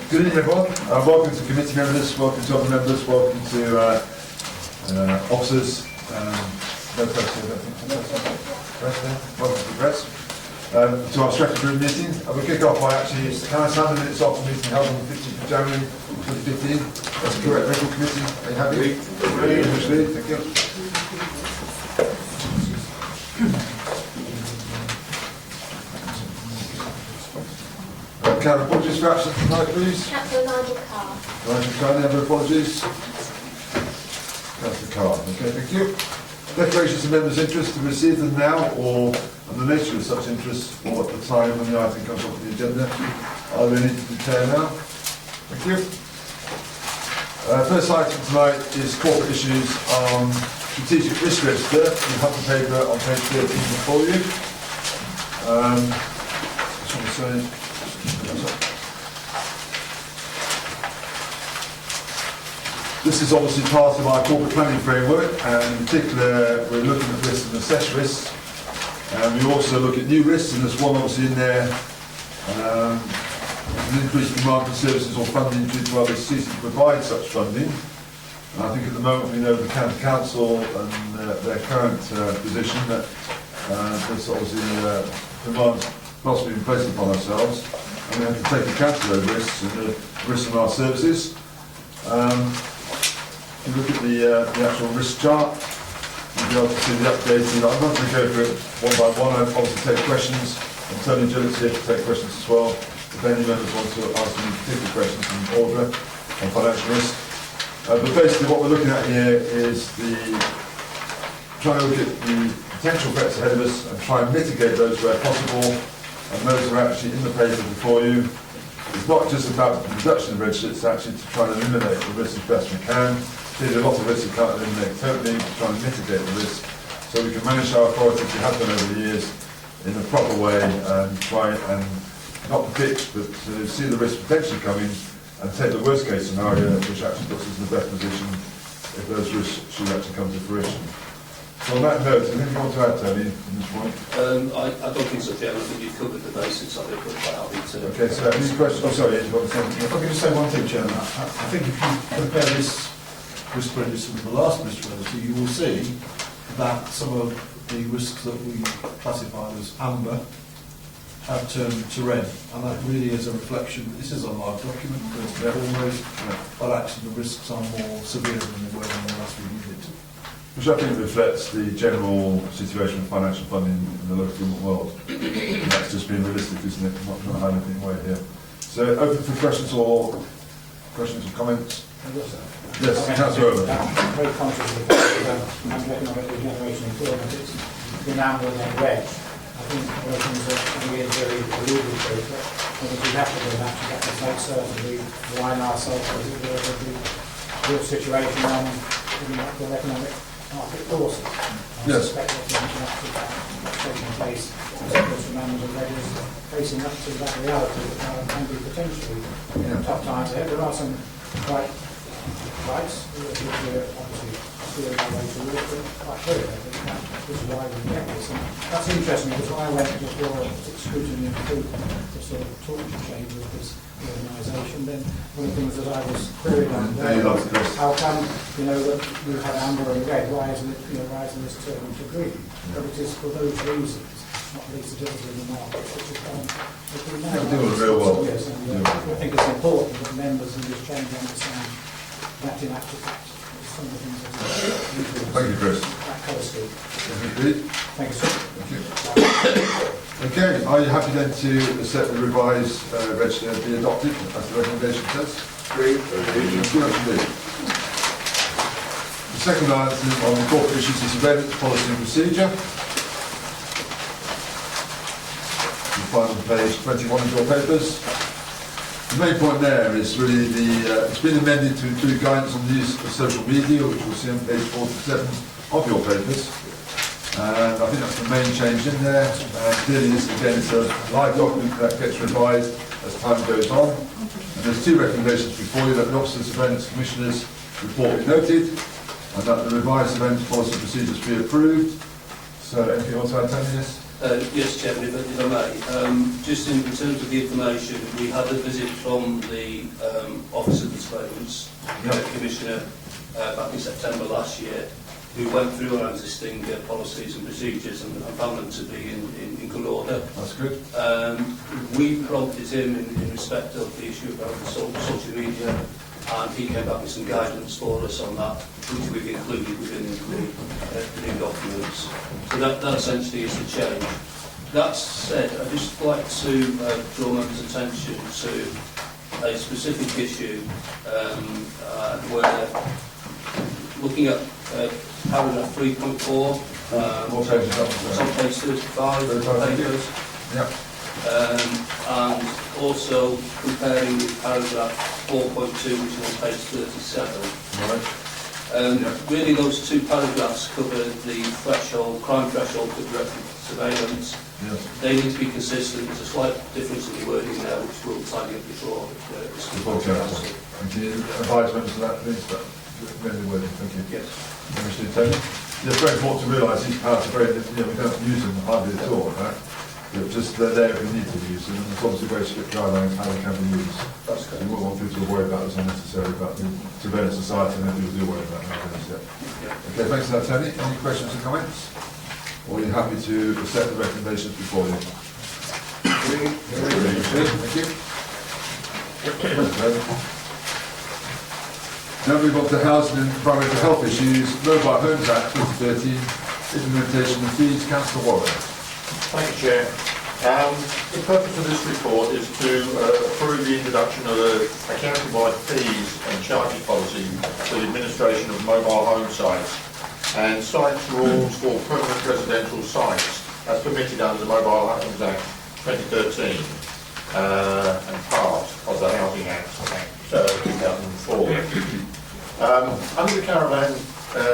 Good evening, everyone. Welcome to committee members, welcome to other members, welcome to officers. No press here, I don't think. Press there. Welcome to the press. To our strategy group meeting. We'll kick off by actually, can I sound the minutes off the meeting held on the 15th of January 2015? That's the correct record committee. Are you happy? Thank you. Can I have apologies for absence tonight, please? Councillor Nigel Carr. Nigel Carr, any other apologies? Councillor Carr, okay, thank you. Declarations of members' interest to receive them now or on the nature of such interest or at the time when the item comes off the agenda. Are there any to declare now? Thank you. First item tonight is corporate issues on strategic risk register. You have the paper on page 13 before you. Just want to say, this is obviously part of our corporate planning framework, and in particular we're looking at risks and assess risks. And we also look at new risks, and there's one obviously in there, an increased demand for services or funding due to others ceasing to provide such funding. And I think at the moment we know the County Council and their current position that there's obviously demands possibly been placed upon ourselves, and we have to take account of those risks and the risks on our services. If you look at the actual risk chart, you'll be able to see the updated. I'm not going to go through it one by one. I'll obviously take questions. And Tony and Juliet's here to take questions as well. If any members want to ask any particular questions in order on financial risk. But basically what we're looking at here is trying to look at the potential threats ahead of us and try and mitigate those where possible. And those are actually in the paper before you. It's not just about the reduction of risk, it's actually to try and eliminate the risk as best we can. There's a lot of risks we can't eliminate totally, to try and mitigate the risk so we can manage our authorities we have done over the years in a proper way and try and not predict but to see the risk potentially coming and take the worst case scenario which actually puts us in the best position if those risks should actually come to fruition. So on that note, anything you want to add, Tony, from this point? I don't think so, Chairman. I think you've covered the basics of it, but I'll be to... Okay, so any questions? Oh, sorry, you want to say something? If I could just say one thing, Chairman. I think if you compare this risk register with the last risk register, you will see that some of the risks that we classified as amber have turned to red, and that really is a reflection. This is a live document, there's red almost, but actually the risks are more severe than they were when we last reviewed it. Which I think reflects the general situation of financial funding in the local government world. That's just being realistic, isn't it? I'm not trying to hide anything away here. So open for questions or comments? Yes, Councillor Owen. I'm very conscious of the fact that economic regeneration employment is in amber and red. I think one of the things that we are very alluded to, but we have to do that to make certain we align ourselves with the real situation on the economic market forces. I suspect that the interaction that's taking place as members of red is facing up to that reality that can be potentially tough times ahead. There are some rights which we're obviously steering our way towards, but quite clear that this is why we get this. And that's interesting because when I went before scrutiny and the sort of torture chamber of this organisation, then one of the things that I was querying on how come that you had amber and red, why isn't this turning to green? But it is for those reasons, not least to do with the market, which is done doing real well. Yes, and I think it's important that members in this chamber understand that in actual fact some of the things that Thank you, Chris. that colour scheme. Thank Thank you, sir. you. Okay, are you happy then to accept the revised register be adopted as the recommendation says? Agreed. The second item on the corporate issues is surveillance policy and procedure. You find on page 21 of your papers. The main point there is really it's been amended to include guidance on the use of social media, which we'll see on page 47 of your papers. And I think that's the main change in there. Clearly this again is a live document that gets revised as time goes on. And there's two recommendations before you, that the Officer of Surveillance Commissioners report be noted, and that the revised surveillance policy procedures be approved. So anything you want to add, Tony? Yes? Yes, Chairman, if I may. Just in terms of the information, we had a visit from the Office of the Surveillance Commissioner back in September last year, who went through our existing policies and procedures and found them to be in good order. That's good. We prompted him in respect of the issue about the social media, and he came back with some guidance for us on that, which we've included within the new documents. So that essentially is the change. That said, I'd just like to draw members' attention to a specific issue where, looking at paragraph 3.4, What page is that? it's on page 35 of the papers. Yeah. And also comparing with paragraph 4.2, which is on page 37. Right. Really, those two paragraphs cover the threshold, crime threshold for directed surveillance. Yes. They need to be consistent. There's a slight difference in the wording there, which we'll tidy up before. Before council. And can you advise members of that, please? But really wording. Thank you. Yes. Mr. Tony. Yeah, it's very important to realise these powers are very, we don't use them hardly at all, right? They're there if we need to use them, and there's obviously very strict guidelines how they can be used. That's correct. We wouldn't want people to worry about this unnecessarily, about the surveillance society, and then people do worry about that. Okay, thanks for that, Tony. Any questions or comments? Or are you happy to accept the recommendations before you? Thank you. Now we move on to housing and environmental health issues, Mobile Homes Act 2013, implementation of fees. Councillor Warren. Thank you, Chair. The purpose of this report is to approve the introduction of a county-wide fees and charges policy for the administration of mobile home sites and sites rules for permanent residential sites as permitted under the Mobile Homes Act 2013 and part of the Housing Act 2004. Under the Caravan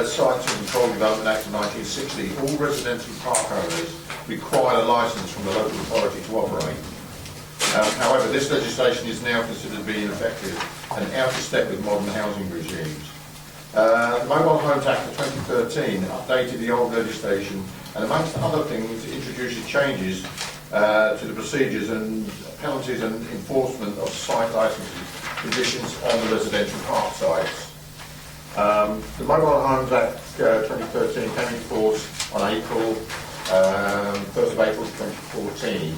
Sites and Control Development Act of 1960, all residential park owners require a licence from the local authority to operate. However, this legislation is now considered to be ineffective and out of step with modern housing regimes. The Mobile Homes Act of 2013 updated the old legislation and, amongst other things, introduces changes to the procedures and penalties and enforcement of site licensing conditions on the residential park sites. The Mobile Homes Act 2013 came into force on 1st of April 2014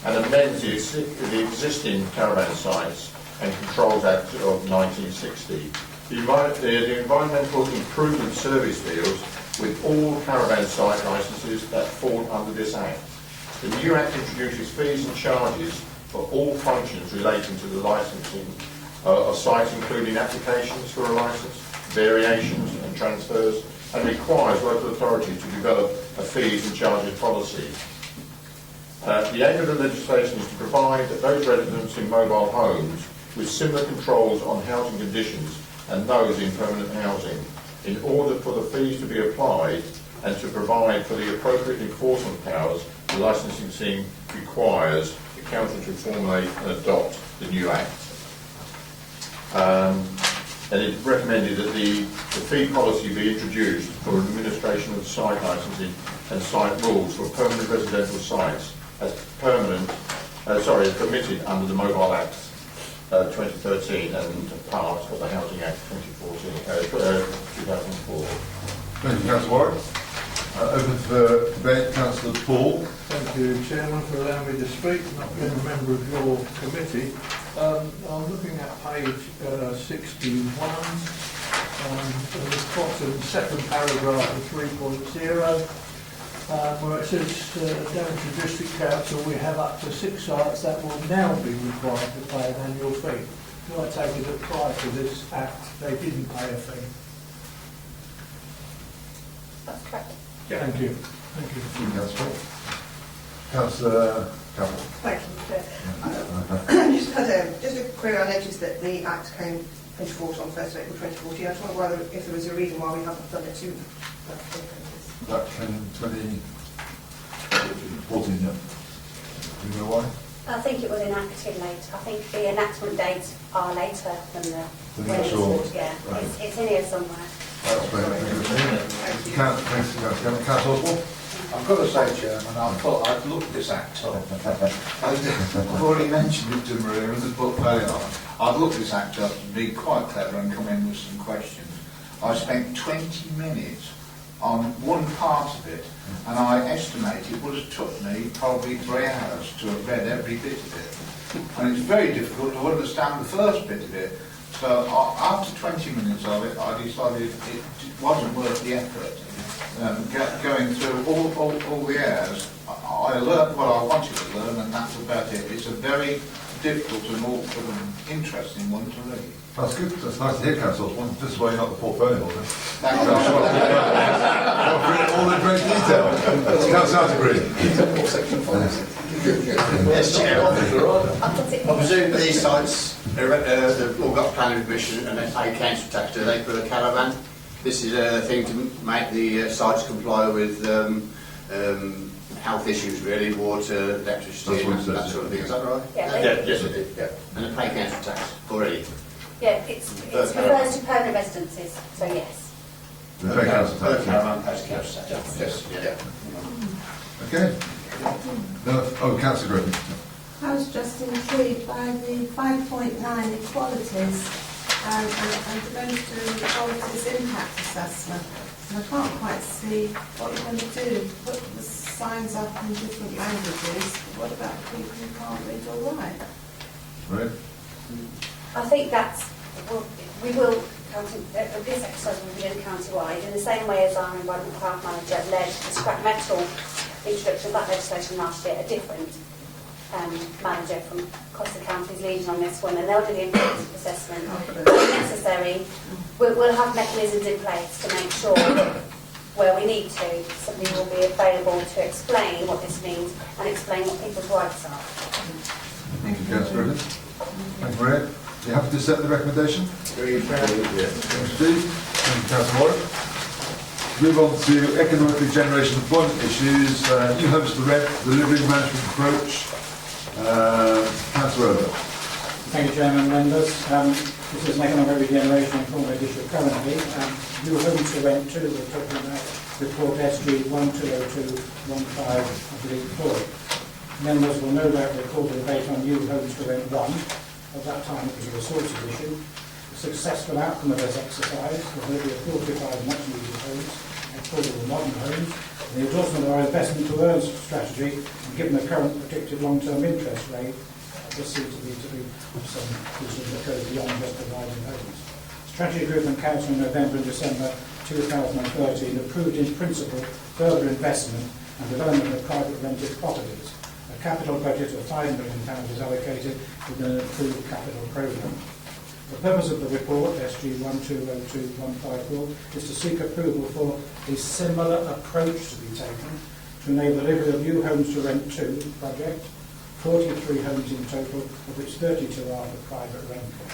and amends the existing caravan sites and Controls Act of 1960. The environmental improvement service deals with all caravan site licences that fall under this Act. The new Act introduces fees and charges for all functions relating to the licensing of sites, including applications for a licence, variations and transfers, and requires local authorities to develop a fees and charges policy. The aim of the legislation is to provide those residents in mobile homes with similar controls on housing conditions and those in permanent housing, in order for the fees to be applied and to provide for the appropriate enforcement powers the licensing scheme requires the council to formulate and adopt the new Act. And it recommended that the fee policy be introduced for administration of site licensing and site rules for permanent residential sites as permitted under the Mobile Act 2013 and part of the Housing Act 2004. Thank you, Councillor Warren. Open for debate, Councillor Paul. Thank you, Chairman, for allowing me to speak, not being a member of your committee. I'm looking at page 61, at the bottom, second paragraph of 3.0, where it says Daventry District Council, we have up to 6 sites that will now be required to pay an annual fee. Do I take it that prior to this Act they didn't pay a fee? That's correct. Thank you. Thank you. Councillor. Councillor Campbell. Thank you, Chair. Just a query. I noticed that the Act came into force on 1st of April 2014. I just wonder whether, if there was a reason why we haven't done it sooner. That came in 2014, yeah. Do you know why? I think it was enacted late. I think the enactment dates are later than the actual. Yeah, Right. it's in here somewhere. That's very good. Councillor Oswald. I've got to say, Chairman, I thought I'd looked this act up. I've already mentioned it to Maria in the book very long. I've looked this act up to be quite clever and come in with some questions. I spent 20 minutes on one part of it, and I estimate it would have took me probably 3 hours to have read every bit of it. And it's very difficult to understand the first bit of it. So after 20 minutes of it, I decided it wasn't worth the effort. Going through all the areas, I learned what I wanted to learn, and that's about it. It's a very difficult and awkward and interesting one to read. That's good. That's nice to hear, Councillor. This is why you're not the portfolio holder. Thank you. I've read it all in great detail. Councillor Green. Yes, Chair. I presume these sites they've all got planning permission and they pay council tax. Do they for a caravan? This is a thing to make the sites comply with health issues, really, water, electricity, and that sort of thing. Is that right? Yeah. Yes, it is. Yeah. And they pay council tax already. Yeah, it refers to permanent residences, so yes. Okay, Councillor Per caravan pays council tax. Yes. Yeah. Okay. No, Councillor Griffin. I was just intrigued by the 5.9 equalities and the most equalities impact assessment. And I can't quite see what you're going to do. Put the signs up in different languages. What about people who can't read or write? Right. I think we will, this exercise will be done county-wide in the same way as our Environment Park Manager led the scrap metal introduction of that legislation last year, a different manager from across the counties leading on this one, and they'll do the impact assessment. If necessary, we'll have mechanisms in place to make sure that where we need to, somebody will be available to explain what this means and explain what people's rights are. Thank you, Councillor Griffin. Thank you, Maria. Are you happy to accept the recommendation? Very Thank you, Steve. Thank you, Councillor Warren. Move on to economically generated employment issues. New homes for rent, delivery management approach. Councillor Over. Thank you, Chairman, members. This is an economic regeneration employment issue currently. New homes to rent 2, we're talking about report SG 120215, I believe, 4. Members will no doubt recall the debate on new homes to rent 1. At that time it was a resources issue. The successful outcome of this exercise was delivery of 45 much-needed homes, affordable modern homes, and the endorsement of our investment to earn strategy, and given the current predicted long-term interest rate, this seems to be some issues that go beyond just providing homes. Strategy Group and Council in November and December 2013 approved in principle further investment and development of private rented properties. A capital budget of £5 million is allocated within an approved capital programme. The purpose of the report, SG 1202-154, is to seek approval for a similar approach to be taken to enable delivery of new homes to rent 2 project, 43 homes in total, of which 32 are for private rental.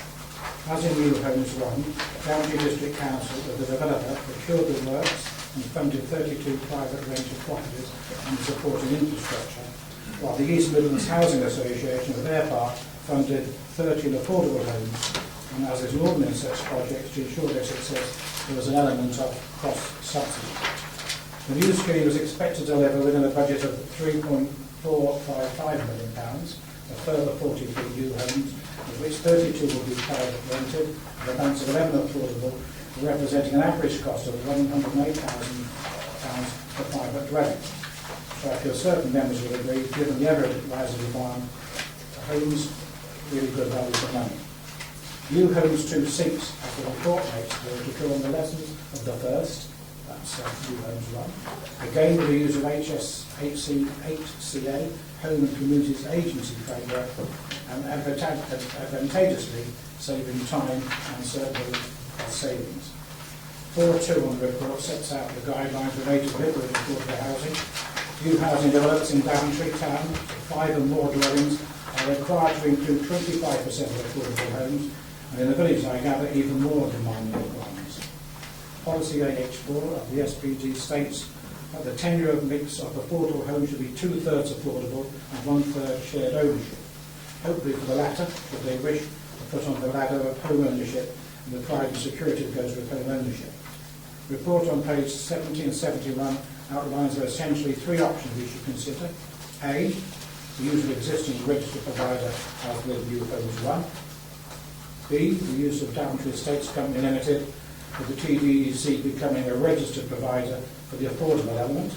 As in New Homes 1, Daventry District Council, as the developer, procured the works and funded 32 private rented properties and supporting infrastructure, while the East Midlands Housing Association, for their part, funded 13 affordable homes, and as is normal in such projects, to ensure their success, there was an element of cross-subsidy. The new scheme was expected to deliver within a budget of £3.455 million, a further 43 new homes, of which 32 will be private rented, and a balance of 11 affordable, representing an average cost of £108,000 for private dwelling. So I feel certain members will agree, given the ever-rising demand for homes, really good value for money. New Homes 2 seeks, as the report makes clear, to draw on the lessons of the first, that's New Homes 1, again with the use of HCA, Home and Communities Agency framework, and advantageously saving time and certainly cost savings. 4.2 on the report sets out the guidelines related to delivery of affordable housing. New housing developments in Daventry town, 5 and more dwellings, are required to include 25% of affordable homes, and in the village I gather even more demanding requirements. Policy AH4 of the SPG states that the tenure of mix of affordable homes should be 2/3 affordable and 1/3 shared ownership. Hopefully for the latter, if they wish to put on the ladder of home ownership and the pride and security that goes with home ownership. report on page 70 and 71 outlines there are essentially three options we should consider. A, the use of existing registered provider as with New Homes 1. B, the use of Daventry Estates Company Limited, with the TDEC becoming a registered provider for the affordable element.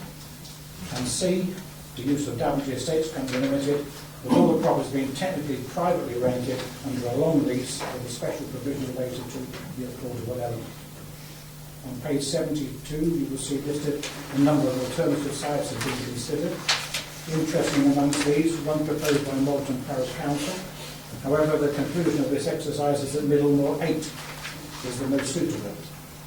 And C, the use of Daventry Estates Company Limited, with all the properties being technically privately rented under a long lease with a special provision related to the affordable element. On page 72, you will see listed a number of alternative sites that have been considered. Interesting amongst these, one proposed by Malton Parish Council. However, the conclusion of this exercise is that Middlemore 8 is the most suitable.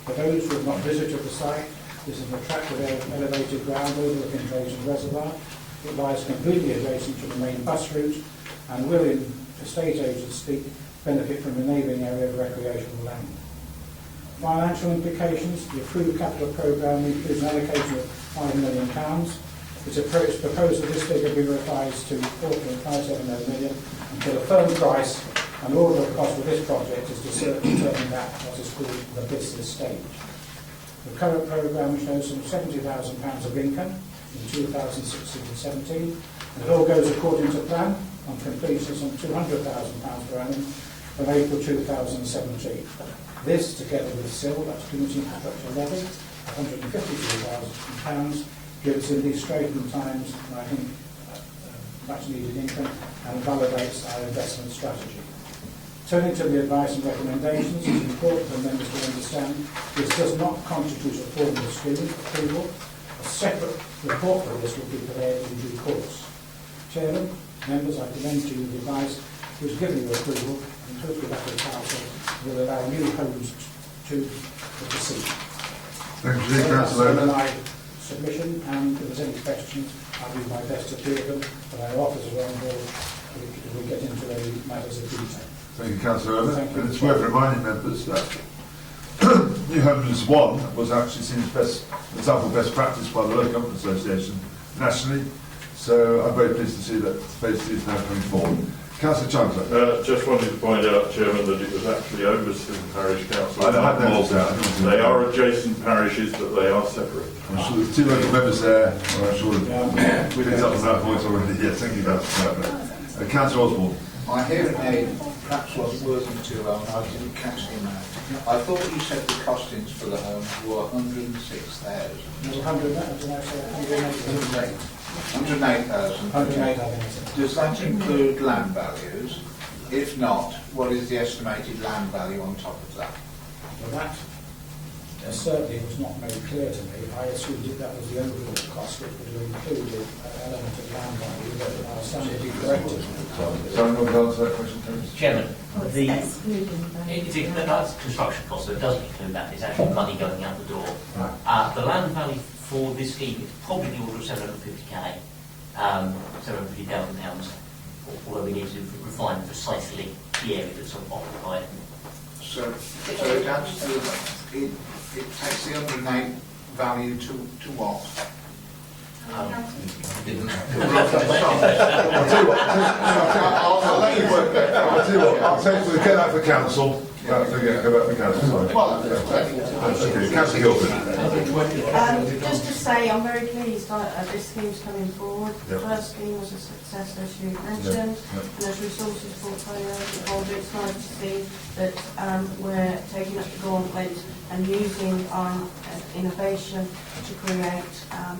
For those who have not visited the site, this is an attractive elevated ground overlooking Drayton Reservoir. It lies completely adjacent to the main bus route and will, in estate agents speak, benefit from a neighbouring area of recreational land. Financial implications: the approved capital programme includes an allocation of £5 million. It's proposed that this figure be revised to 4.570 million until a firm price and order of cost for this project is determined at what is called the business stage. The current programme shows some £70,000 of income in 2016 and 17, and it all goes according to plan. On completion, some £200,000 per annum from April 2017. This, together with SIL, that's Community Infrastructure Levy, £152,000, gives in these straitened times, I think, much needed income and validates our investment strategy. Turning to the advice and recommendations, it's important for members to understand this does not constitute a formal scheme approval. A separate report for this will be prepared in due course. Chairman, members, I commend to you the advice which is given you approval and hopefully that the council will allow new homes to proceed. Thank you, Councillor. My submission, and if there's any questions, I'll do my best to clear them, but our officers are on board if we get into any matters of detail. Thank you, Councillor. Thank you. And it's worth reminding members that New Homes 1 was actually seen as example best practice by the Local Government Association nationally. So I'm very pleased to see that phase 2 is now coming forward. Councillor Chandler. Just wanted to point out, Chairman, that it was actually Overston Parish Council. I had noticed that. They are adjacent parishes, but they are separate. I'm sure there's 2 local members there. I'm sure we've picked up on that point already. Yes, thank you, Councillor. Councillor Osborne. My hearing aid perhaps wasn't working too well and I didn't catch him out. I thought you said the costings for the homes were 106,000. 108,000. 108, I think. Does that include land values? If not, what is the estimated land value on top of that? Well, that certainly was not made clear to me. I assumed that was the overall cost, which would include an element of land value, but I stand to be corrected. Sorry, no one answer that question, please. Chairman, that's construction cost, so it doesn't include that. It's actually money going out the door. The land value for this scheme is probably the order of 750k, £750,000, although we need to refine precisely the area that's occupied. So it adds to it takes the 108 value to what? I'll tell you what, I'll let you work that. I'll tell you what, I'll take, we'll get that for council. Go back to council, sorry. Okay, Councillor Gilpin. Just to say, I'm very pleased this scheme's coming forward. The Yep. first scheme was a success, as you mentioned. And as resources portfolio holder, it's nice to see that we're taking up the gauntlet and using our innovation to create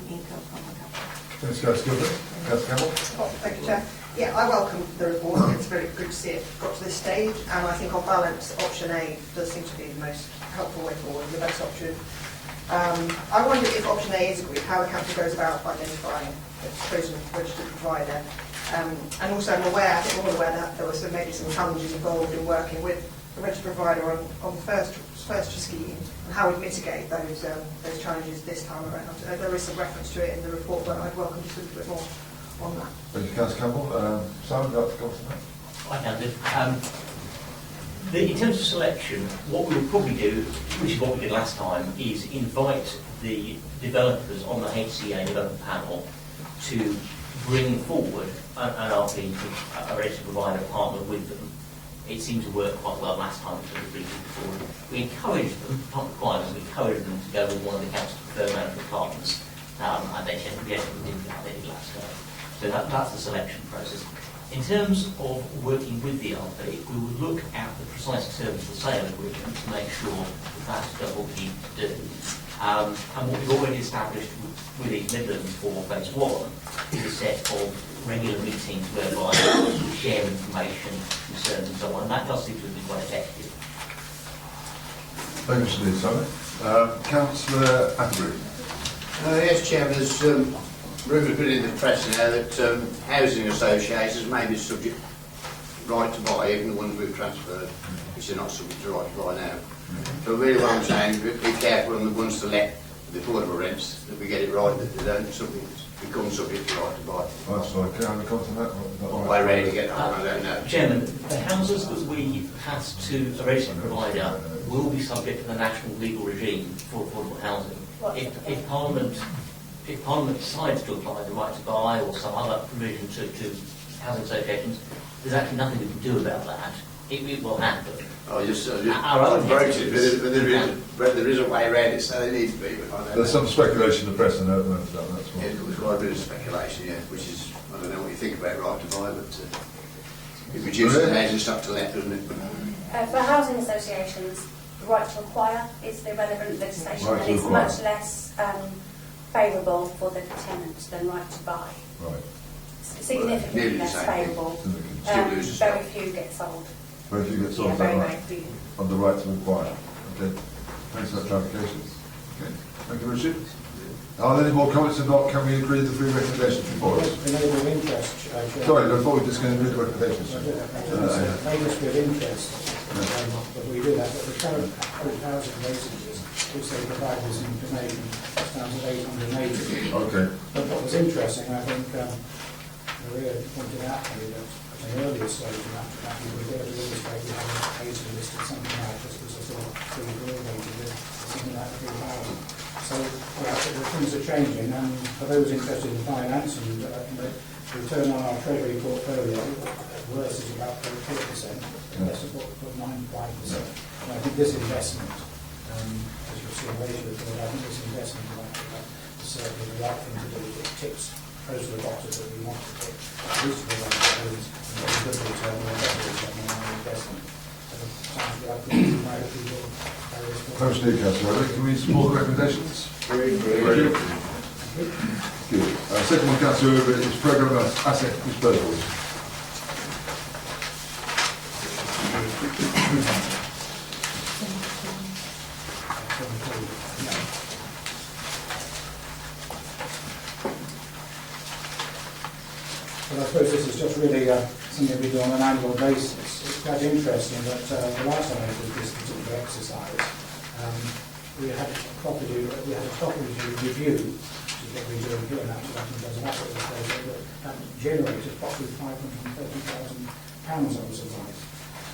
income from the capital. Thanks, Councillor Gilpin. Councillor Campbell. Thank you, Chair. Yeah, I welcome the report. It's very good to see it got to this stage, and I think on balance, option A does seem to be the most helpful way forward, the best option. I wonder if option A is agreed, how the council goes about identifying its chosen registered provider. And also I'm aware, I think we're all aware that there were maybe some challenges involved in working with the registered provider on the first scheme, and how we mitigate those challenges this time around. There is some reference to it in the report, but I'd welcome just a little bit more on that. Thank you, Councillor Campbell. Simon, would you like to comment on that? I can do. In terms of selection, what we will probably do, which is what we did last time, is invite the developers on the HCA development panel to bring forward an RP, a registered provider partner with them, It seemed to work quite well last time for the briefing before. We encouraged them, not required them, we encouraged them to go with one of the council's preferred management partners, and they generally did that last time. So that's the selection process. In terms of working with the RP, we would look at the precise terms of the sale agreement to make sure that that's done what we need to do. And what we've already established with East Midlands for phase 1 is a set of regular meetings whereby we share information, concerns and so on, and that does seem to have been quite effective. Thank you, Mr. Lee. Sorry. Councillor Atterbury. Yes, Chairman, there's rumours been in the press now that housing associations may be subject right to buy, even the ones we've transferred, which are not subject to right to buy now. So really what I'm saying, be careful on the ones to let the affordable rents, that we get it right, that they don't become subject to right to buy. Oh, sorry, can I have a comment on that? Well, I rarely get that, I don't know. Chairman, the houses that we pass to a registered provider will be subject to the national legal regime for affordable housing. If Parliament decides to apply the right to buy or some other provision to housing associations, there's actually nothing we can do about that. It will happen. Oh, just Our own voted, but there is a way around it, so there needs to be. But I don't There's know. some speculation in the press and that, that's why. Yeah, there's quite a bit of speculation, yeah, which is, I don't know what you think about right to buy, but it reduces the housing stock to let, doesn't it? For housing associations, the right to acquire is the relevant legislation, Right to and it's acquire. much less favourable for the tenants than right to buy. Right. Significantly Nearly the less same thing. favourable. Still loses Very stock. few get sold. Very few get sold, Yeah, is that very, right? very few. On the right to acquire. Okay. Thanks for that clarification. Okay. Thank you, Richard. Are there any more comments? If not, can we agree the three recommendations before us? The neighbour of interest, Sorry, before we just going to read the recommendations. neighbours with interest, but we do that, but the current 1,000 vacancies, which they provide us information, stands at 880. Okay. But what was interesting, I think, Maria pointed out to me that at an earlier stage in that we were going to illustrate we had 80 listed, something like this was a sort of pre-rated, something like 3,000. So things are changing, and for those interested in finance, and the return on our treasury portfolio at worst is about 4%, less is about 95%. And I think this investment, as you'll see later, I think this investment is certainly the right thing to do. It ticks most of the boxes that we want to tick, at least for the loans, and get a good return or a better return on our investment. So it sounds like we might be doing various Thanks, Councillor. Can we support the recommendations? Very Good. Second one, Councillor Irvin, is programme of asset disposals. Well, I suppose this is just really something we do on an annual basis. It's quite interesting that the last time I did this particular exercise, we had a property review, which is what we do here, and actually that does an asset disposal, that generated approximately £530,000 on the survive.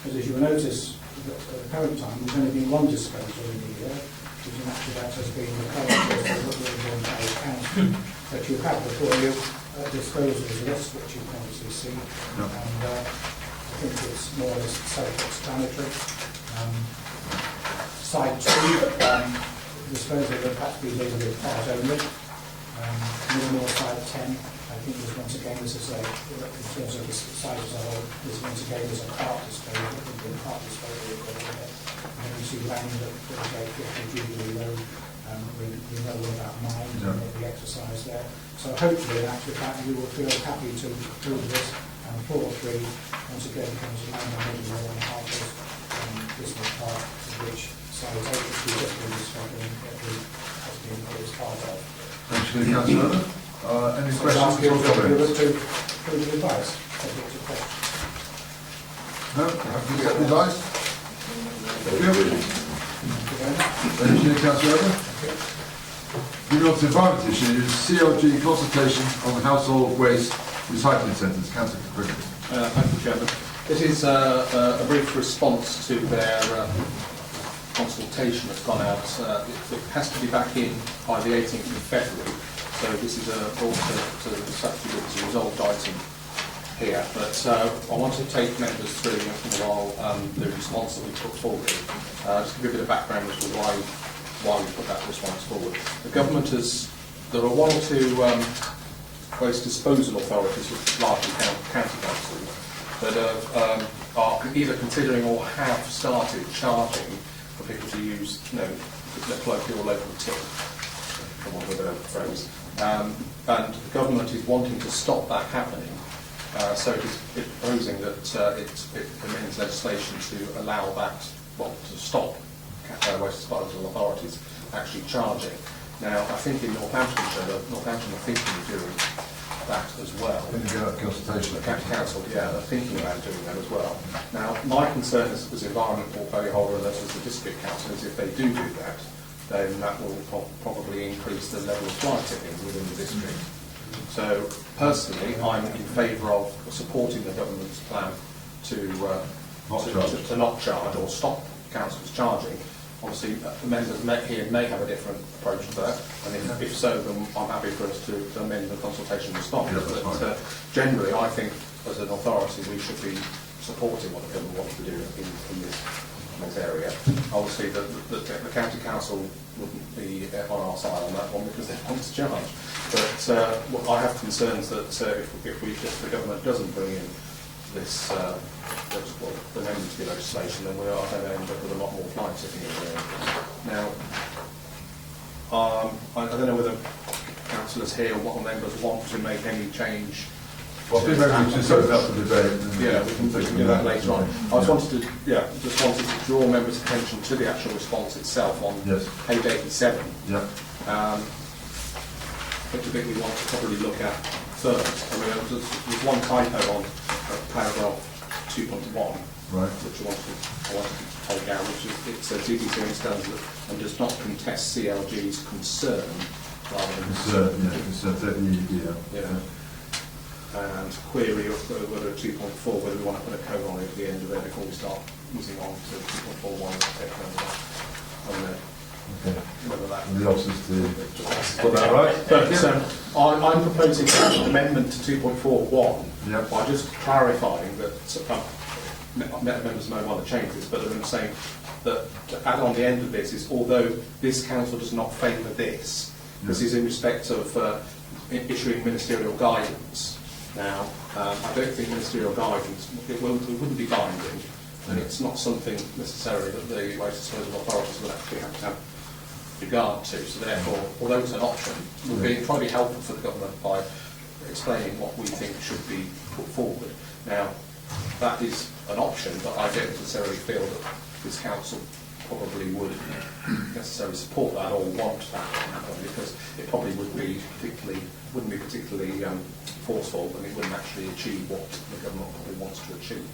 Because as you will notice, at the current time, there's only been one disposal in the year, which in actual fact has been the current disposal that we're going to account. But you have before you disposals list, which you can obviously see, and I think it's more or less self-explanatory. Side 2, disposal of perhaps be dealing with part only. Minimal side 10, I think is once again, this is in terms of the site as a whole, this once again is a part disposal, it would be a part disposal. And then you see land at 4850 Jubilee Road, we know all about mines and the exercise there. So hopefully, in actual fact, you will feel happy to approve this, and 4-3, once again, comes to land on Middle and Harper's business park, which site 8 just been discovered has been put as part of. Thank you, Councillor Irvin. Any So I'll ask questions you or to comments? approve the advice, subject to question. No? Have you got the advice? Thank you. Thank you very much. Thank you, Councillor Irvin. Moving on to environment issues, CLG consultation on household waste recycling centres. Councillor Quigley. Thank you, Chairman. This is a brief response to their consultation that's gone out. It has to be back in by the 18th of February, so this is brought to the subject as a resolved item here, but I want to take members through while the response that we put forward. Just to give a bit of background as to why we put that response forward. The government there are one or two waste disposal authorities, which largely county councils, that are either considering or have started charging for people to use, the colloquial or local tip, for want of a better phrase. And the government is wanting to stop that happening, so it is proposing that it amends legislation to allow that, to stop waste disposal authorities actually charging. Now, I think in Northamptonshire are thinking of doing that as well. Consultation. The County Council, they're thinking about doing that as well. Now, my concern as the environment portfolio holder and as the district council is if they do that, then that will probably increase the level of fly tipping within the district. So, personally, I'm in favour of supporting the government's plan to not charge or stop councils charging. Obviously, members here may have a different approach to that, and if so, then I'm happy for us to amend the consultation response. But generally, I think as an authority, we should be supporting what the government wants to do in this area. Obviously, the county council wouldn't be on our side on that one because they want to charge. But I have concerns that if the government doesn't bring in this the amendment to the legislation, then we are going to end up with a lot more fly tipping in there. Now, I don't know whether councillors here or what members want to make any change. Well, I think maybe we just open up for debate. Yeah, we can do that later on. I just wanted to draw members' attention to the actual response itself on page 87. Yeah. Which I think we want to probably look at first. I mean, there's one typo on paragraph 2.1, right, which I wanted to take out, which is it says DDC understands that and does not contest CLG's concern rather than concern. Yeah. And query of whether 2.4, whether we want to put a code on it at the end of it before we start moving on to 2.41. Okay. Whether that the officers to put that right. But I'm proposing an amendment to 2.41 by just clarifying that members may want to change this, but I'm saying that to add on the end of this is although this council does not favour this, this is in respect of issuing ministerial guidance. Now, I don't think ministerial guidance, it wouldn't be binding, and it's not something necessarily that the waste disposal authorities would actually have to have regard to. So therefore, although it's an option, we're trying to be helpful for the government by explaining what we think should be put forward. Now, that is an option, but I don't necessarily feel that this council probably would necessarily support that or want that to happen, because it probably wouldn't be particularly forceful, and it wouldn't actually achieve what the government probably wants to achieve.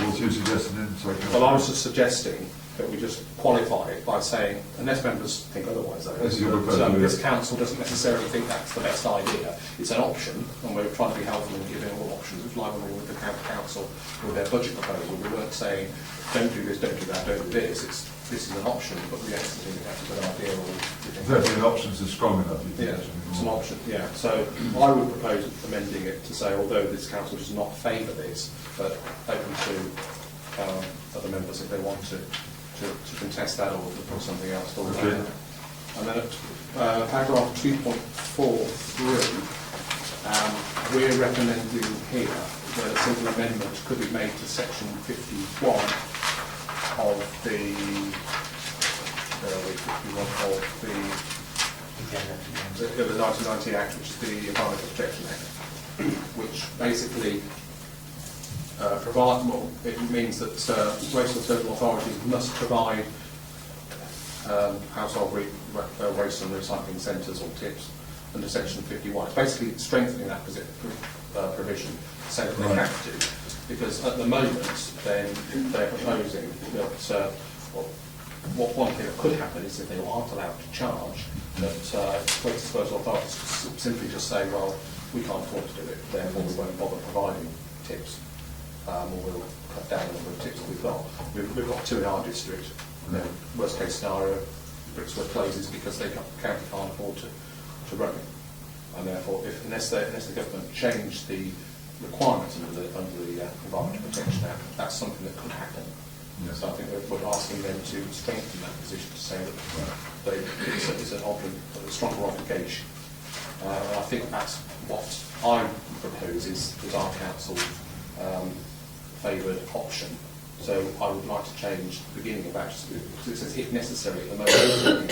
What's your suggestion? Well, I was just suggesting that we just qualify it by saying, unless members think otherwise, though, this council doesn't necessarily think that's the best idea. It's an option, and we're trying to be helpful in giving all options. It's like when we were with the county council with their budget proposal. We weren't saying, don't do this, don't do that, don't do this. This is an option, but we actually think that's a good idea. I don't think the options are strong enough. Yeah, it's an option, yeah. So I would propose amending it to say, although this council does not favour this, but open to other members if they want to contest that or to put something else forward. Okay. And then at paragraph 2.43, we're recommending here that a simple amendment could be made to section 51 of the 1990 Act, which is the Environmental Protection Act, which basically it means that waste disposal authorities must provide household waste and recycling centres or tips under section 51. It's basically strengthening that provision so that they have to, because at the moment then they're proposing that what one thing that could happen is if they aren't allowed to charge, that waste disposal authorities simply just say, well, we can't afford to do it, therefore we won't bother providing tips. Or we'll cut down the number of tips that we've got. We've got 2 in our district. Worst case scenario, Brixworth closes because the county can't afford to run it. And therefore, unless the government change the requirement under the Environmental Protection Act. That's something that could happen. Yes. So I think we're asking them to strengthen that position to say that it's a stronger obligation. And I think that's what I propose is our council favoured option. So I would like to change the beginning of that, because it says if necessary at the moment,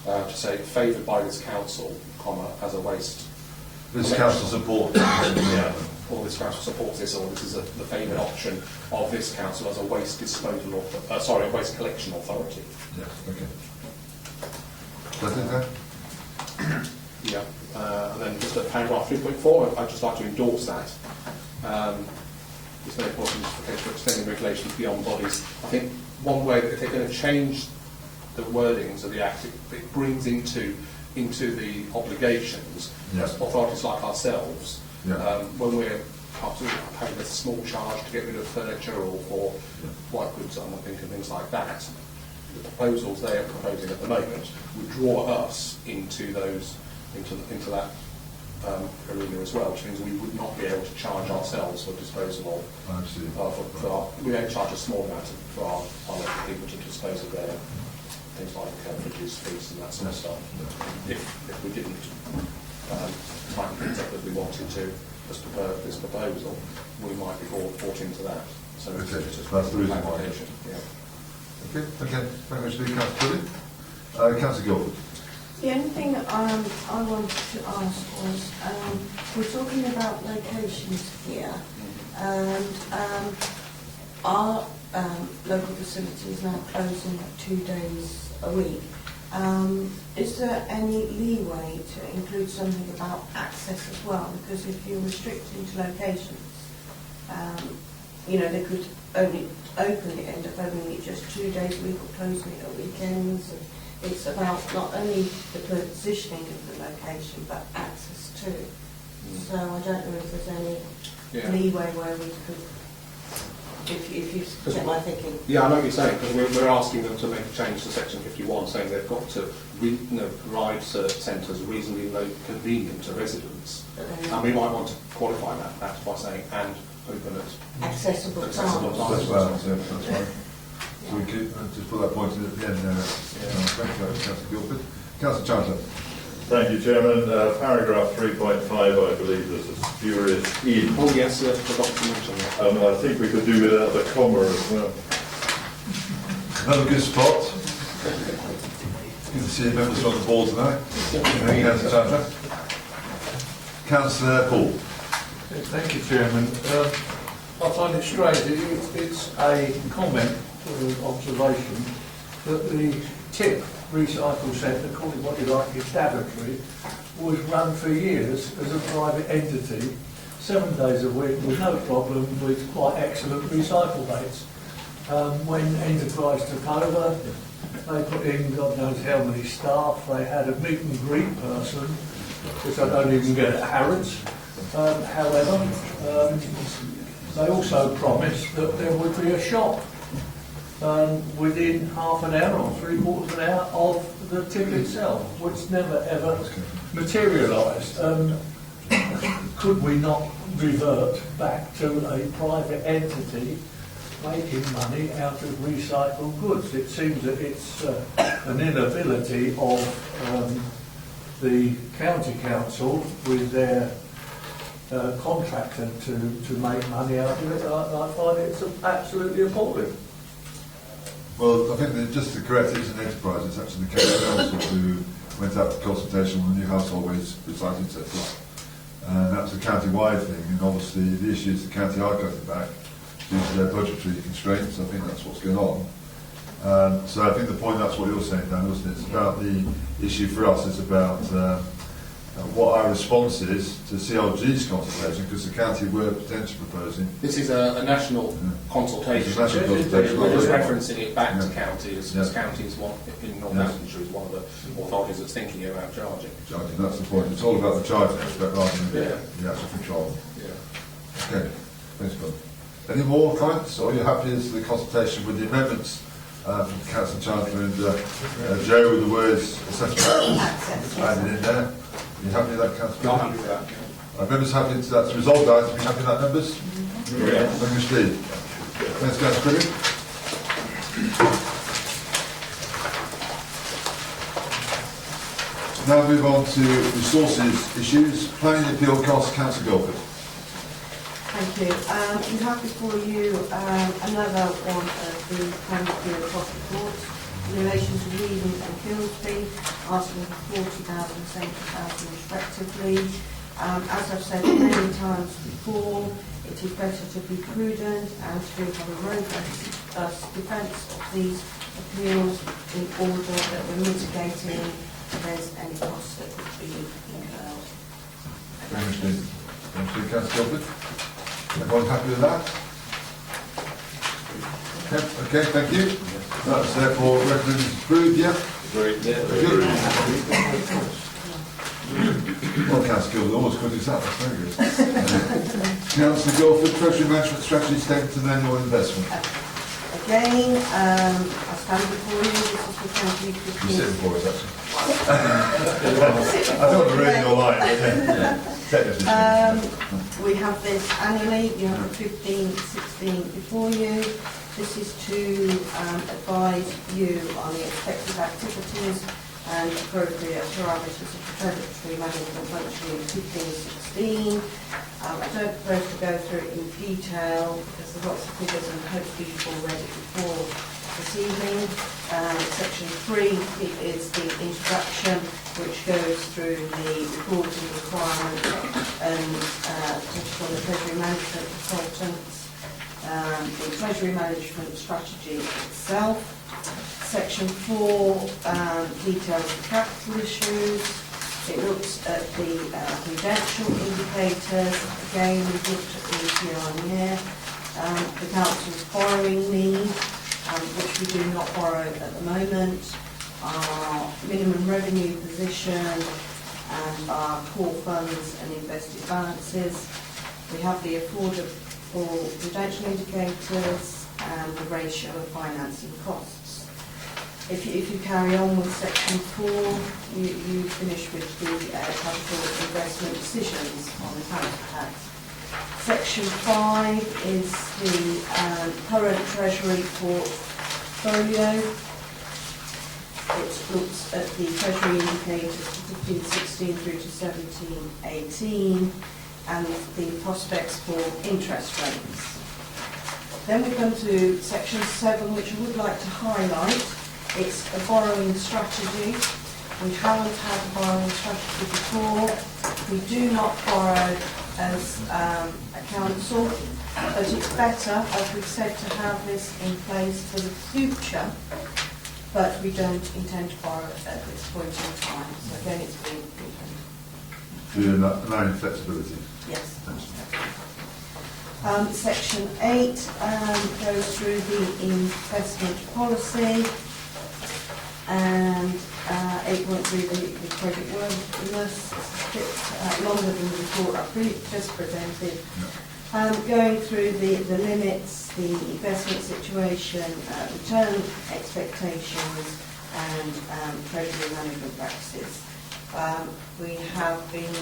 to say favoured by this council, comma, as a waste. This council support. Or this council supports this, or this is the favoured option of this council as a waste disposal, a waste collection authority. Yes, okay. That's it then? Yeah, and then just at paragraph 3.4, I'd just like to endorse that. There's no point for extending regulations beyond bodies. I think one way that if they're going to change the wordings of the Act, it brings into the obligations authorities like ourselves, when we're paying a small charge to get rid of furniture or for white goods on, I think, and things like that. The proposals they are proposing at the moment would draw us into that arena as well, which means we would not be able to charge ourselves for disposal of. We don't charge a small amount for our local people to dispose of their things like fridges, foods, and that sort of stuff. If we didn't tighten things up as we wanted to, as per this proposal, we might be brought into that. So it's just that's the reason why. Okay, very much indeed, Councillor Pudding. Councillor Gilbert. The only thing I wanted to ask was, we're talking about locations here, and our local facility is now closing 2 days a week. Is there any leeway to include something about access as well? Because if you're restricted to locations, they could only open it, end up opening it just 2 days a week or closing it at weekends. And it's about not only the positioning of the location, but access too. So I don't know if there's any leeway where we could, if you get my thinking. Yeah, I know what you're saying, because we're asking them to make a change to section 51, saying they've got to provide centres reasonably convenient to residents. And we might want to qualify that by saying, and open at accessible times. That's right. So we could just put that point in at the end there. Thank you, Councillor Guildford. Councillor Chandler. Thank you, Chairman. Paragraph 3.5, I believe there's a spurious in. Oh yes, I forgot to mention that. I think we could do without the comma as well. Another good spot. Good to see members on the board tonight. Thank you, Councillor Chandler. Councillor Paul. Thank you, Chairman. I find it strange. It's a comment, observation, that the tip recycle centre, call it what you like, it's Daventry, was run for years as a private entity, 7 days a week with no problem, with quite excellent recycle rates. When Enterprise took over, they put in God knows how many staff. They had a meet and greet person, which I don't even get at Harrods. However, they also promised that there would be a shop within half an hour or 3/4 of an hour of the tip itself, which never ever materialised. Could we not revert back to a private entity making money out of recycled goods? It seems that it's an inability of the county council with their contractor to make money out of it. I find it's absolutely appalling. Well, I think that just to correct, it's an enterprise. It's actually the county council who went out for consultation on the new household waste recycling centre. And that's a county-wide thing, and obviously the issue is the county are cutting back due to their budgetary constraints. I think that's what's going on. So I think the point, that's what you're saying, Dan, wasn't it? It's about the issue for us, it's about what our response is to CLG's consultation, because the county were potentially proposing. This is a national consultation. We're just referencing it back to county, as counties in Northamptonshire is one of the authorities that's thinking about charging. That's the point. It's all about the charging aspect rather than the actual control. Okay, thanks, Bill. Any more comments, or are you happy as the consultation with the amendments from Councillor Chandler and Joe with the words assessment added in there? Are you happy with that, Councillor? I'm happy with that. members happy to that's resolved, guys? Are we happy with that, members? Yes. Thank you, Steve. Thanks, guys. Brilliant. Now move on to resources issues. Planning appeal costs, Councillor Guildford. Thank you. We have before you another one of the planning appeal cost reports in relation to Reading and Kilsby, asking for 40,000 and 70,000 respectively. As I've said many times before, it is better to be prudent and to have a robust defence of these appeals in order that we're mitigating against any costs that could be incurred. Thank you, Councillor Guildford. Everyone happy with that? Okay, thank you. That's therefore recommended approved, yeah? Agreed. Good. Well, Councillor Guildford, almost couldn't accept that. Very good. Councillor Guildford, Treasury Management Strategy Statement and Annual Investment. Again, I stand before you. This is for 2015. You sit before us, actually. I don't want to read your line, but yeah. We have this annually. You have 15-16 before you. This is to advise you on the expected activities and appropriate parameters of the Daventry management function in 15-16. I don't propose to go through it in detail because there's lots of figures and hopefully you've all read it before this evening. Section 3 is the introduction, which goes through the reporting requirements and touches on the Treasury Management Consultants, the Treasury Management Strategy itself. Section 4 details the capital issues. It looks at the prudential indicators. Again, we've looked at these year on year. The council's borrowing need, which we do not borrow at the moment. Our minimum revenue position and our core funds and invested balances. We have the affordable prudential indicators and the ratio of financing costs. If you carry on with section 4, you finish with the capital investment decisions on the council tax. Section 5 is the current Treasury portfolio. It looks at the Treasury indicators for 15-16 through to 17-18 and the prospects for interest rates. Then we come to section 7, which I would like to highlight. It's a borrowing strategy. We haven't had a borrowing strategy before. We do not borrow as a council, but it's better, as we've said, to have this in place for the future, but we don't intend to borrow at this point in time. So again, it's being prudent. Allowing flexibility. Yes. Section 8 goes through the investment policy, and 8.3 the credit worthiness. It's a bit longer than the report I just presented. Going through the limits, the investment situation, return expectations, and treasury management practices. We have been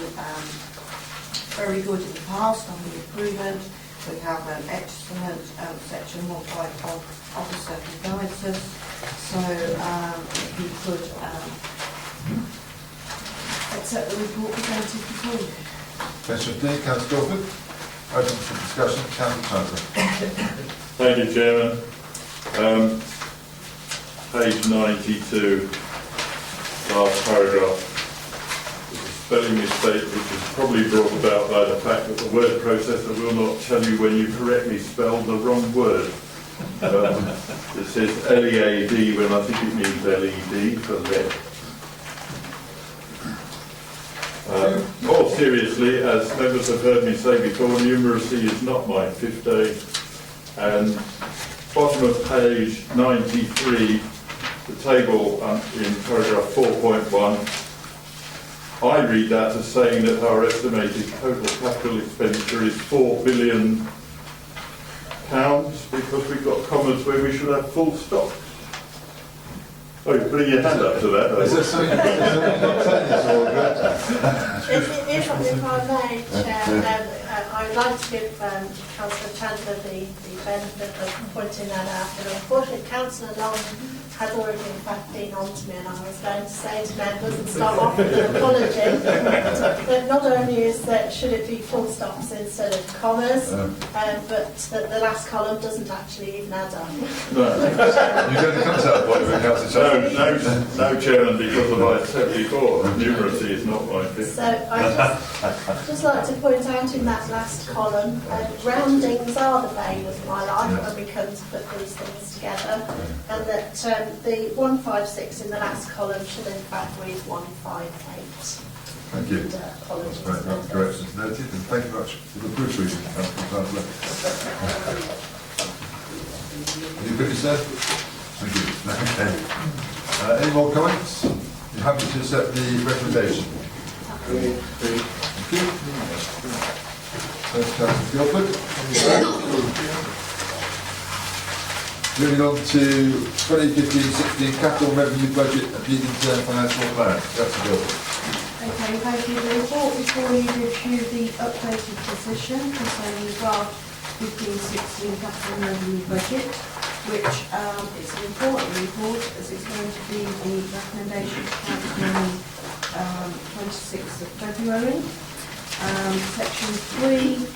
very good in the past on the improvement. We have an excellent section 154 officer who guides us. So if you could accept the report presented before you. Question 15, Councillor Guildford. Open for discussion. Councillor Chandler. Thank you, Chairman. Page 92, last paragraph. Spelling mistake, which is probably brought about by the fact that the word processor will not tell you when you correctly spell the wrong word. It says LEAD when I think it means LED for lead. More seriously, as members have heard me say before, numeracy is not my forte. And bottom of page 93, the table in paragraph 4.1, I read that as saying that our estimated total capital expenditure is £4 billion because we've got commas where we should have full stops. Oh, you're putting your hand up to that. Is there something not saying this or good? If I may, Chair, I would like to give Councillor Chandler the benefit of pointing that out, but unfortunately Councillor Long had already in fact been on to me, and I was going to say to members and start off with an apology that not only is that should it be full stops instead of commas, but that the last column doesn't actually even add up. No. You're going to come to that point with Councillor Chandler. No, Chairman, because of I said before, numeracy is not my thing. So I just like to point out in that last column, roundings are the bane of my life when we come to put these things together, and that the 156 in the last column should in fact read 158. Thank you. And, That's great. That correction's noted, and thank you very much for the proofreading, Councillor Chandler. Any finished there? Thank you. Okay. Any more comments? You happy to accept the recommendation? Thank you. Thanks, Councillor Guildford. Moving on to 2015-16 capital revenue budget and medium-term financial plan. Councillor Guildford. Okay, thank you. The report before you gives you the updated position concerning the draft 15-16 capital revenue budget, which is an important report as it's going to be the recommendation to council on 26th of February. Section 3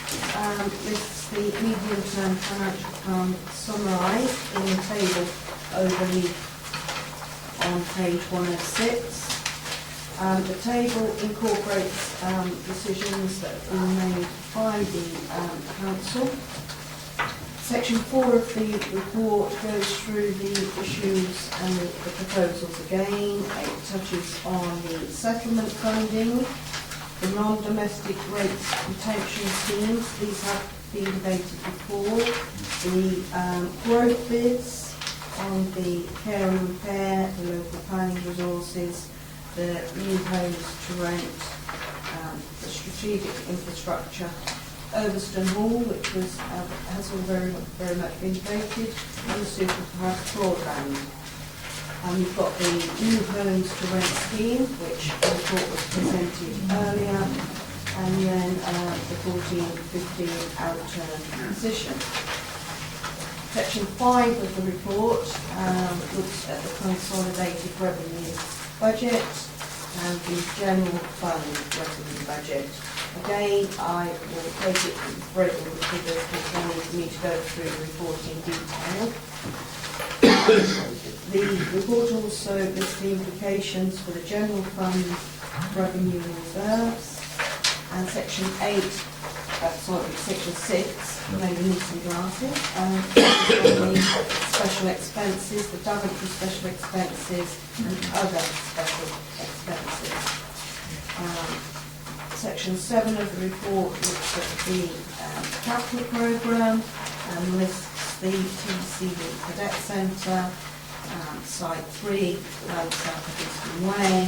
lists the medium-term financial plan summarised in the table overleaf on page 106. The table incorporates decisions that have been made by the council. Section 4 of the report goes through the issues and the proposals again. It touches on the settlement funding, the non-domestic rates retention schemes. These have been debated before. The growth bids on the care and repair, the local planning resources, the new homes to rent, the strategic infrastructure, Overston Hall, which has all very much been debated, and the super broadband. You've got the new homes to rent scheme, which I thought was presented earlier, and then the 14-15 outturn position. Section 5 of the report looks at the consolidated revenue budget and the general fund revenue budget. Again, I will take it through the figures because I need for me to go through the report in detail. The report also lists the implications for the general fund revenue and reserves, and section 6, maybe need some glasses, the special expenses, the Daventry special expenses and other special expenses. Section 7 of the report looks at the capital programme and lists the TCV Cadet Centre, Site 3, Land South of Eastern Way.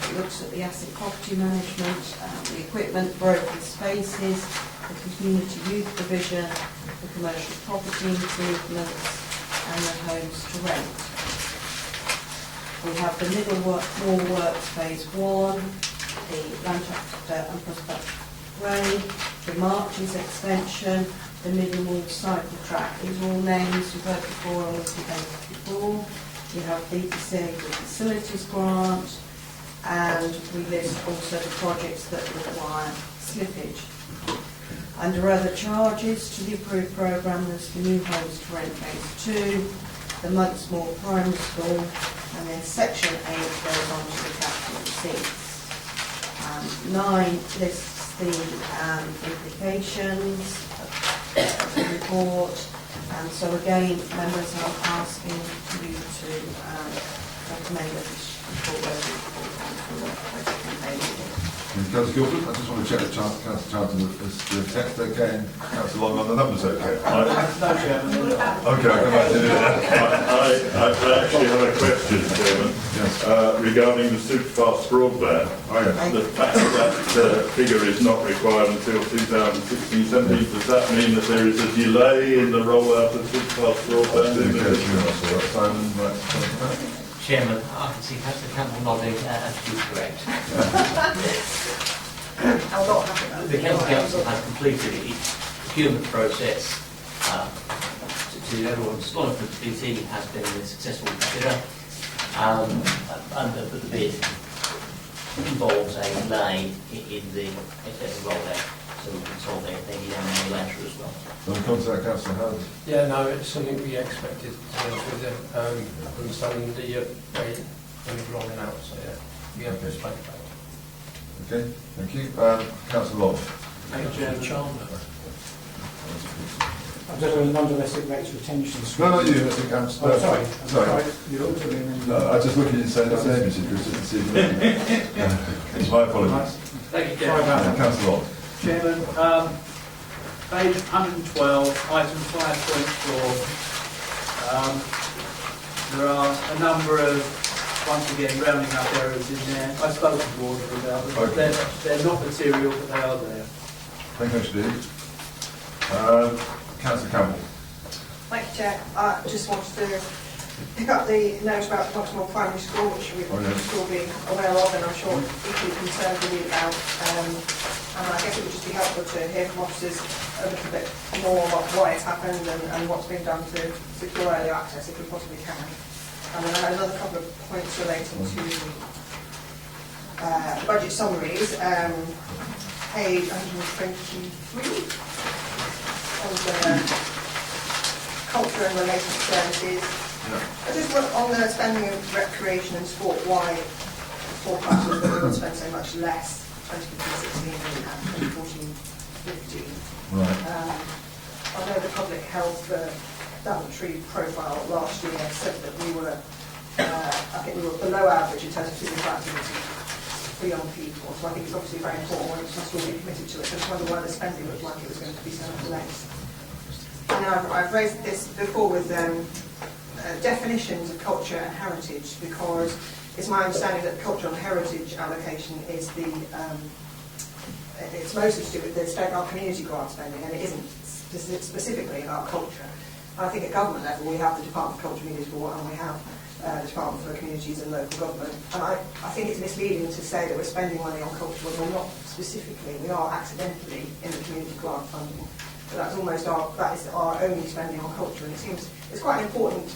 It looks at the asset property management, the equipment, broken spaces, the community youth provision, the commercial property improvements, and the homes to rent. We have the Middle Wall Works Phase 1, the Lancaster and Prospect Way, the Marches extension, the Middle Wall cycle track. These are all names you've heard before and we've debated before. We have the disabled facilities grant, and we list also the projects that require slippage. Under other charges to the approved programme, there's the new homes to rent phase 2, the Monksmoor Primary School, and then section 8 goes on to the capital receipts. 9 lists the implications of the report, and so again, members are asking you to recommend that this report goes before the budget campaign. Councillor Guildford, I just want to check the Chancellor, is the text okay and Councillor Long on the numbers okay? Okay, I'll come back to I actually have a question, Chairman, regarding the superfast broadband. The fact that the figure is not required until 2016-17, does that mean that there is a delay in the rollout of superfast broadband? Chairman, I can see Councillor Campbell nodding, attitude correct. I'll not have it. The County Council has completed its procurement process. To everyone's acknowledgement, BT has been a successful bidder, but the bid involves a delay in the expected rollout, so we consolidate the M&A later as well. So we come to that, Councillor Howard. Yeah, no, it's something we expected, to be honest with you, understanding the way when it's rolling out, so yeah, we have to explain about it. Okay, thank you. Councillor Lodge. Thank you, Chairman. I'm just on the non-domestic rates retention scheme. No, not you. I think I'm sorry. Sorry. You looked at me and then... No, I just look at you and say that's name, Chris, and see if it's my apologies. Thank you, Sorry about that. Councillor Lodge. Chairman, page 112, item 5.4. There are a number of, once again, rounding up errors in there. I spoke to Warner about them. Okay. They're not material, but they are there. Thank you, Steve. Councillor Campbell. Thank you, Chair. I just wanted to pick up the note about the Bottom Primary School, which we've all been aware of, and I'm sure equally concerned with you about. And I guess it would just be helpful to hear from officers a little bit more about why it's happened and what's been done to secure earlier access if we possibly can. And then I had another couple of points relating to budget summaries. Page 123. On the culture and related services. I just want on the spending of recreation and sport, why forecast was that we would spend so much less 2015-16 than 2014-15. Right. I know the public health Daventry profile last year said that we were, I think we were below average in terms of physical activity for young people. So I think it's obviously very important when it's still be committed to it. So I just wonder why the spending looked like it was going to be so much less. And I've raised this before with definitions of culture and heritage, because it's my understanding that culture and heritage allocation is it's mostly to do with our community grant spending, and it isn't specifically about culture. I think at government level we have the Department for Culture, Media, Sport, and we have the Department for Communities and Local Government. And I think it's misleading to say that we're spending money on culture when we're not specifically. We are accidentally in the community grant funding. But that's almost that is our only spending on culture, and it seems it's quite important.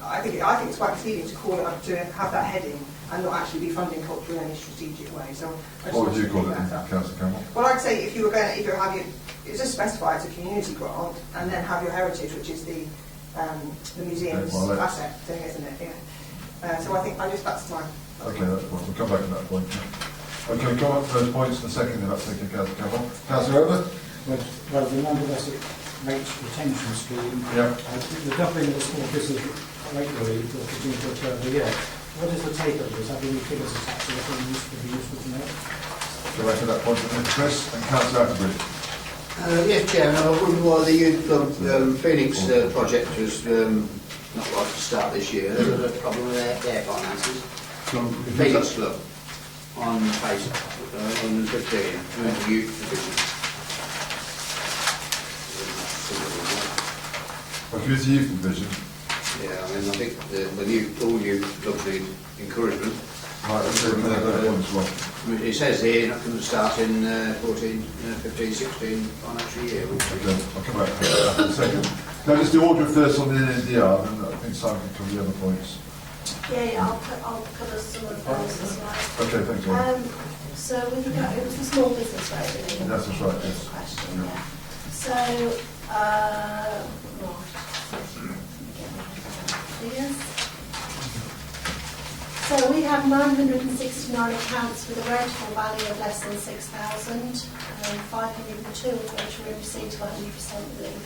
I think it's quite misleading to call it up to have that heading and not actually be funding culture in any strategic way. So what would you call it, Councillor Campbell? Well, I'd say if you're having it's just specify it's a community grant, and then have your heritage, which is the museum's asset thing, isn't it? Yeah. So I think that's my. Okay, that's fine. We'll come back to that point. Okay, come on to those points in a second. Then that's taking Councillor Campbell. Councillor Over. Well, the non-domestic rates retention scheme, the doubling of the small business rate relief will continue for a further year. What is the take of this? Have any figures attached to it that would be useful to know? Go back to that point, Chris and Councillor Atterbury. Yes, Chairman, I wonder why the Youth Club Phoenix project was not right to start this year. There was a problem with their finances. Phoenix Club on page 115, the youth division. Community Youth Division. Yeah, I mean, I think all youth clubs need encouragement. Right, let's take that one as well. It says here not going to start in 15-16 financial year. Okay, I'll come back to that in a second. Can I just do order of first on the NNDR, and I think Simon can cover the other points. Yeah, I'll cover some of those as well. Okay, thanks, Warren. So with regard, it was the small business rate, really. That's right, yes. Question, yeah. So, So we have 969 accounts with a rateable value of less than 6,000, and 502 of which we received 100% relief.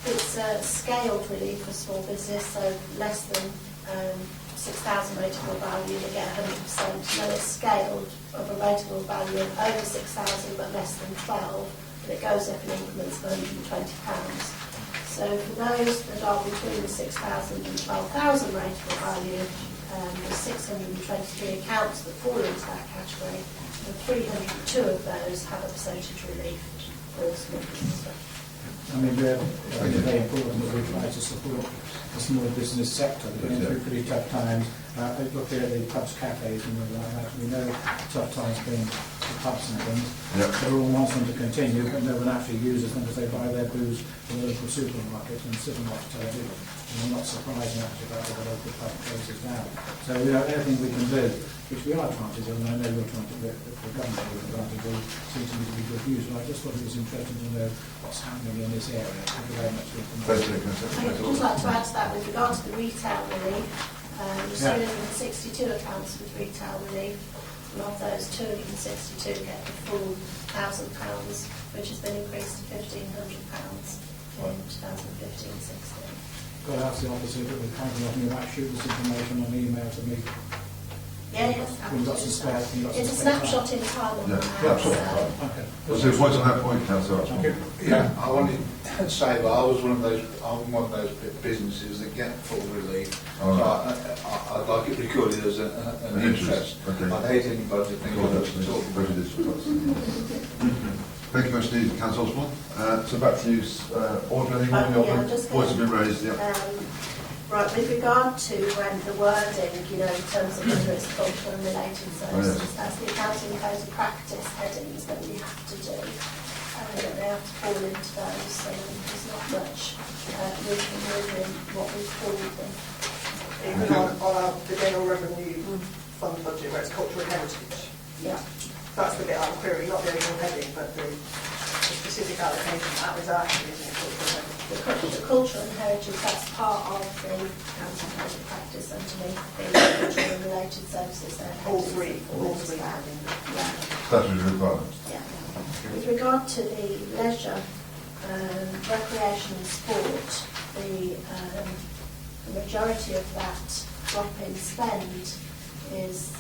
It's a scaled relief for small business, so less than 6,000 rateable value, they get 100%. And then it's scaled of a rateable value of over 6,000 but less than 12, and it goes up in increments of £120. So for those that are between the 6,000 and 12,000 rateable value, there's 623 accounts that fall into that category, and 302 of those have a percentage relief for small business. I mean, I think it's very important that we try to support the small business sector. They're going through pretty tough times. Look at the pubs, cafes and all like that. We know tough times being the pubs and things. Yep. Everyone wants them to continue, but no one actually uses them because they buy their booze from the local supermarket and sit and watch television. And we're not surprised actually about the local pub closes down. So anything we can do, which we are trying to do, and I know you're trying to do, the government is trying to do, seems to me to be good news. But I just thought it was interesting to know what's happening in this area. Thank you very much for your information. I'd just like to add to that with regard to the retail relief. There's 362 accounts with retail relief, and of those 262 get the full £1,000, which has been increased to £1,500 in 2015-16. Got to ask the officer that we're counting on you about shoot this information on email to me. Yes, We've got some spare. it's a snapshot in time. Okay. What's your point on that point, Councillor Ashmore? Yeah, I wanted to say that I'm one of those businesses that get full relief. Oh, so right. I'd like it recorded as an interest. Okay. I'd hate anybody to think I'm talking Thank you much indeed, Councillor Osborne. So back to you, Audrey, anything more? Yeah, Your points have been raised, yeah. Right, with regard to the wording, in terms of whether it's cultural and related services, that's the accounting code of practice headings that we have to do. That they have to fall into those, so there's not much we can move in what we call them. Even on the general revenue fund budget where it's cultural heritage. Yeah. That's the bit I'm querying, not the overall heading, but the specific allocation. That was actually, isn't it, cultural heritage? The cultural and heritage, that's part of the accounting code of practice underneath the cultural and related services. All three. Yeah. Statutory requirements. Yeah. With regard to the leisure, recreation and sport, the majority of that drop in spend is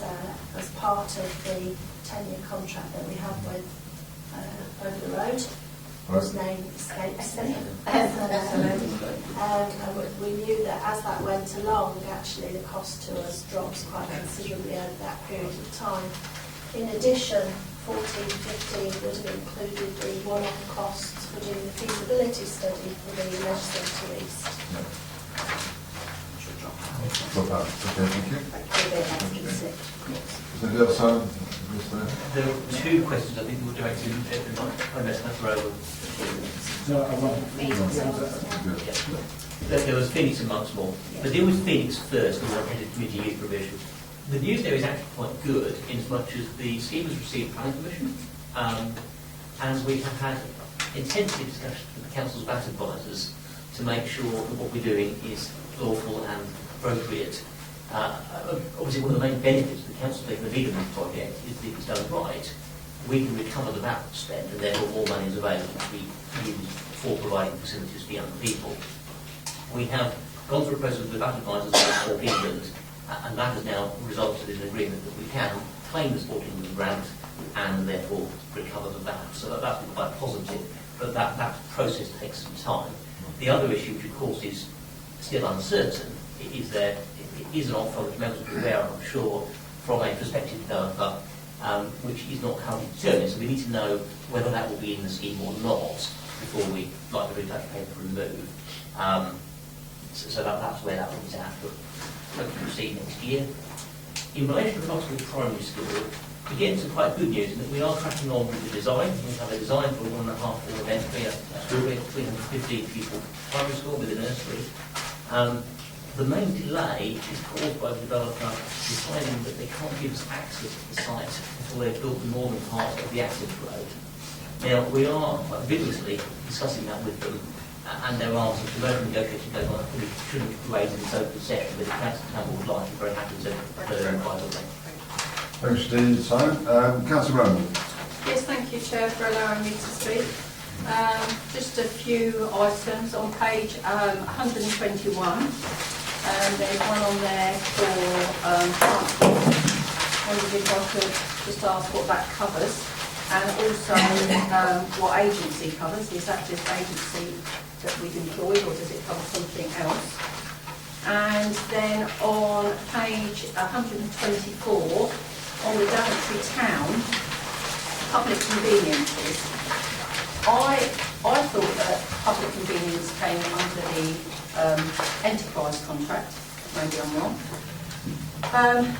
as part of the 10-year contract that we have with Over the Road. Whose name escapes me. We knew that as that went along, actually the cost to us drops quite considerably over that period of time. In addition, 14-15 would have included the one-off costs for doing the feasibility study for the Leisure Centre East. Okay, thank you. Is there anything else, Simon? There are two questions I think were directed unless that's relevant. No, I won't. There was Phoenix and Monksmore. But deal with Phoenix first and then headed community youth provision. The news there is actually quite good in as much as the scheme has received planning permission, and we have had intensive discussions with the council's VAT advisors to make sure that what we're doing is lawful and appropriate. Obviously, one of the main benefits of the council taking the lead on this project is that if it's done right, we can recover the VAT spend, and therefore more money is available to be used for providing facilities for young people. We have gone through a process with the VAT advisors for England, and that has now resulted in an agreement that we can claim the Sport England grant and therefore recover the VAT. So that's been quite positive, but that process takes some time. The other issue, which of course is still uncertain, is there is an offer which members will be aware of, I'm sure, from a prospective developer, which is not currently determined. So we need to know whether that will be in the scheme or not before we like the retouch paper remove. So that's where that one's at. But hopefully we'll see next year. In relation to the Knoxville Primary School, again, some quite good news in that we are tracking on with the design. We have a design for 1.5 for Daventry, a 315 pupil primary school with a nursery. The main delay is caused by the developer deciding that they can't give us access to the site until they've built the northern part of the access road. Now, we are quite vigorously discussing that with them, and there are some commercial negotiations going on that we shouldn't raise in this open session, but if Council Campbell would like, I'm very happy to clarify the way. Thanks, Steve. Simon. Councillor Rowan. Yes, thank you, Chair, for allowing me to speak. Just a few items on page 121. There's one on there for transport. I wondered if I could just ask what that covers, and also what agency covers. Is that just agency that we've employed, or does it cover something else? And then on page 124, on the Daventry town, public conveniences. I thought that public convenience came under the enterprise contract, maybe I'm wrong.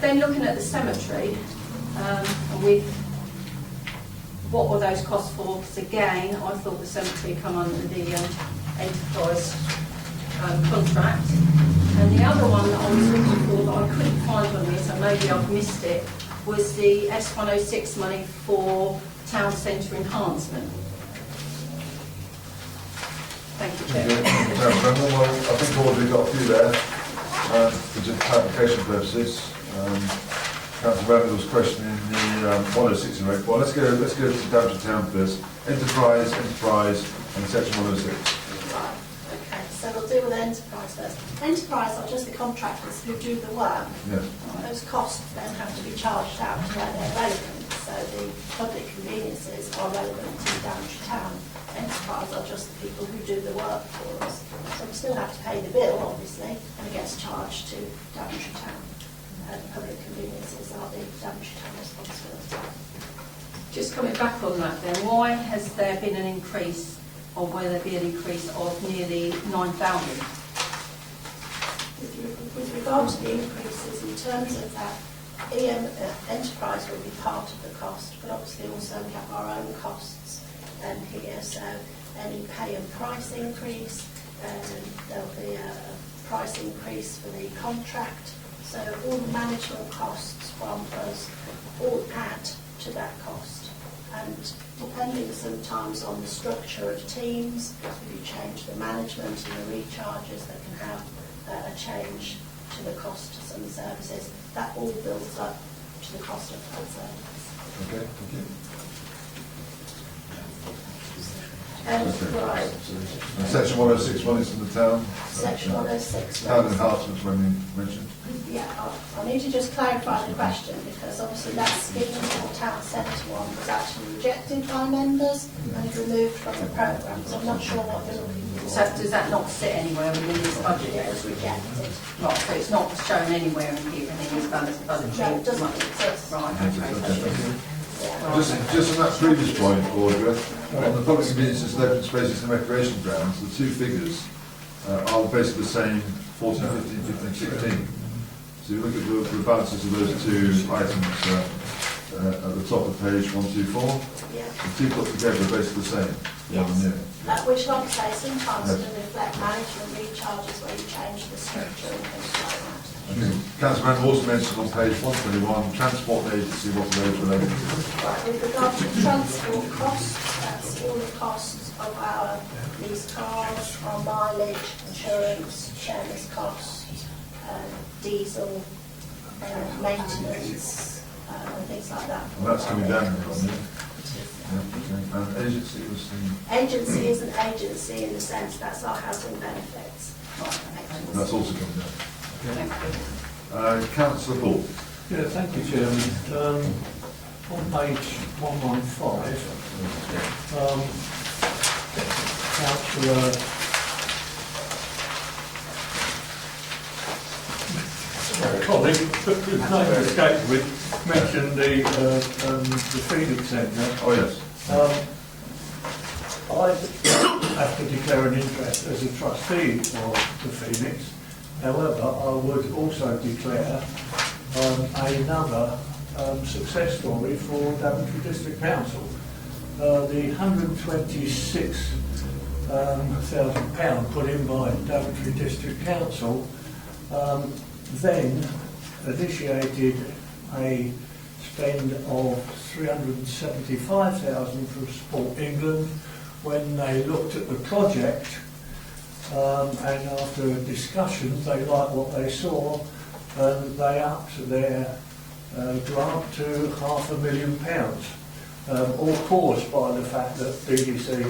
Then looking at the cemetery, with what were those costs for? Because again, I thought the cemetery come under the enterprise contract. And the other one that I was looking for that I couldn't find on this, and maybe I've missed it, was the S106 money for town centre enhancement. Thank you, Chair. Well, I think all we've got a few there, for just clarification purposes. Councillor Randall was questioning the 106 in rate. Well, let's go to Daventry Town first. Enterprise, and section 106. Right, okay, so we'll deal with enterprise first. Enterprise are just the contractors who do the work. Yes. Those costs then have to be charged out to where they're relevant. So the public conveniences are relevant to Daventry Town. Enterprise are just the people who do the work for us. So we still have to pay the bill, obviously, and it gets charged to Daventry Town. The public conveniences are the Daventry Town responsibility. Just coming back on that then, why has there been an increase, or will there be an increase of nearly 9,000? With regard to the increases in terms of that, enterprise will be part of the cost, but obviously also we have our own costs here. So any pay and price increase, there'll be a price increase for the contract. So all the management costs from us all add to that cost. And depending sometimes on the structure of teams, if you change the management and the recharges, that can have a change to the cost of some services. That all builds up to the cost of that service. Okay, thank you. Right. And section 106 one is from the town. Section 106. Town enhancements when you mentioned. Yeah, I need to just clarify the question, because obviously that scheme for town centre one was actually rejected by members and removed from the programme, so I'm not sure what you're looking for. So does that not sit anywhere within this budget? It was rejected. Right, so it's not shown anywhere in here in this budget. No, it doesn't exist. Right, okay. Just on that previous point, Audrey, on the public conveniences, open spaces and recreation grounds, the two figures are basically the same, 14, 15, 15, 16. So you look at the balances of those two items at the top of page 124. Yeah. The two put together are basically the same. Yes. Yeah. Which, like I say, sometimes can reflect management recharges where you change the structure and things like that. Councillor Randall also mentioned on page 121, transport agency, what are those related to? Right, with regard to transport costs, that's all the costs of our leased cars, our mileage, insurance, chairman's costs, diesel, maintenance, and things like that. And that's coming down, isn't it? Yeah, and agency was the... Agency is an agency in the sense that's our housing benefits. That's also coming down. Okay. Councillor Bull. Yeah, thank you, Chairman. On page 115, Councillor colleague, whose name escaped me, mentioned the Phoenix Centre. Oh, yes. I have to declare an interest as a trustee of the Phoenix. However, I would also declare another success story for Daventry District Council. The £126,000 put in by Daventry District Council then initiated a spend of £375,000 from Sport England when they looked at the project, and after discussions they liked what they saw, and they upped their grant to £500,000, all caused by the fact that BBC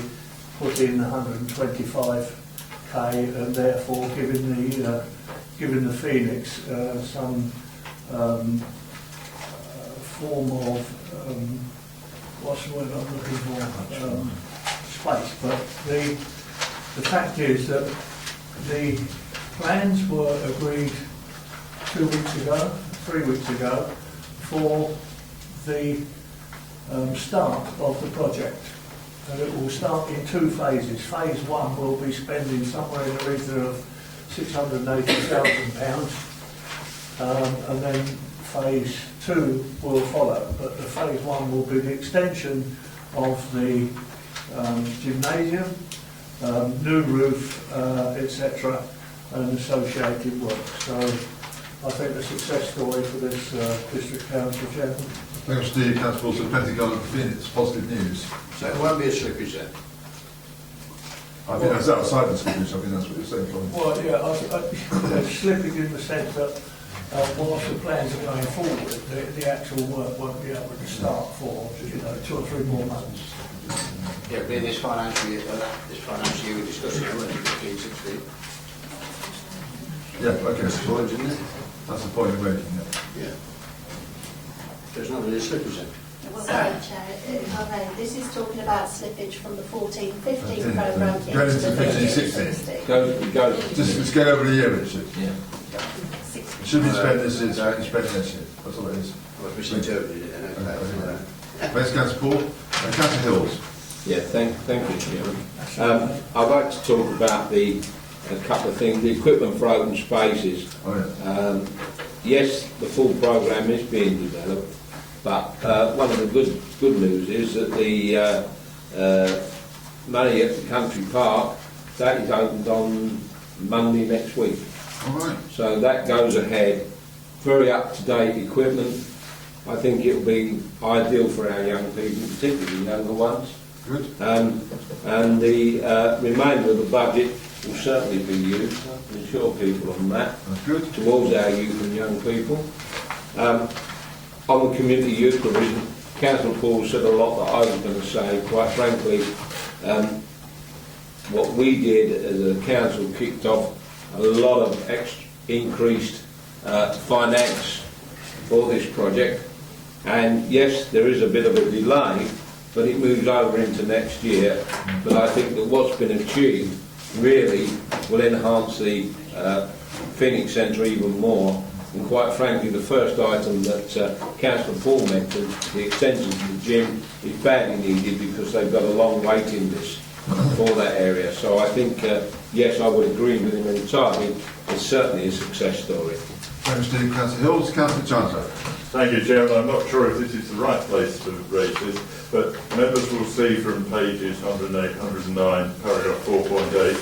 put in 125k and therefore giving the Phoenix some form of what's the word I'm looking for? Space. But the fact is that the plans were agreed 3 weeks ago, for the start of the project. and it will start in 2 phases. Phase 1 will be spending somewhere in the region of £680,000, and then phase 2 will follow. But the phase 1 will be the extension of the gymnasium, new roof, etc., and associated work. So I think a success story for this district council, Chairman. Thank you, Steve. Councillor Paul, Pentagon and Phoenix, positive news. So there won't be a slippage then? I think that's outside the slippage. I think that's what you're saying, Colin. Well, yeah, there's slippage in the sense that whilst the plans are going forward, the actual work won't be able to start for 2 or 3 more months. Yeah, but in this financial year we're discussing, weren't we, 15, 16? Yeah, okay. That's the point, isn't it? That's the point you're making, Yeah. There's not really a slippage then? Sorry, Chair, if I may, this is talking about slippage from the 14-15 programme Going into 15-16. Just go over the year, Richard. Yeah. It should be spent this year, so it's spent next year. That's all it is. I've misinterpreted it then, okay. Thanks, Councillor Paul. And Councillor Hills. Yeah, thank you, Chairman. I'd like to talk about a couple of things. The equipment for open spaces. Oh, yeah. Yes, the full programme is being developed, but one of the good news is that the money at the country park, that is opened on Monday next week. All right. So that goes ahead. Very up-to-date equipment. I think it will be ideal for our young people, particularly younger ones. Good. And the remainder of the budget will certainly be used, I can assure people on that, That's good. towards our youth and young people. On the community youth provision, Councillor Paul said a lot that I was going to say. Quite frankly, what we did as a council kicked off a lot of increased finance for this project. And yes, there is a bit of a delay, but it moves over into next year. But I think that what's been achieved really will enhance the Phoenix Centre even more. And quite frankly, the first item that Councillor Paul mentioned, the extension to the gym, is badly needed because they've got a long waiting list for that area. So I think, yes, I would agree with him entirely. It's certainly a success story. Thanks, Steve. Councillor Hills. Councillor Chandler. Thank you, Chairman. I'm not sure if this is the right place to raise this, but members will see from pages 108, 109, paragraph 4.8,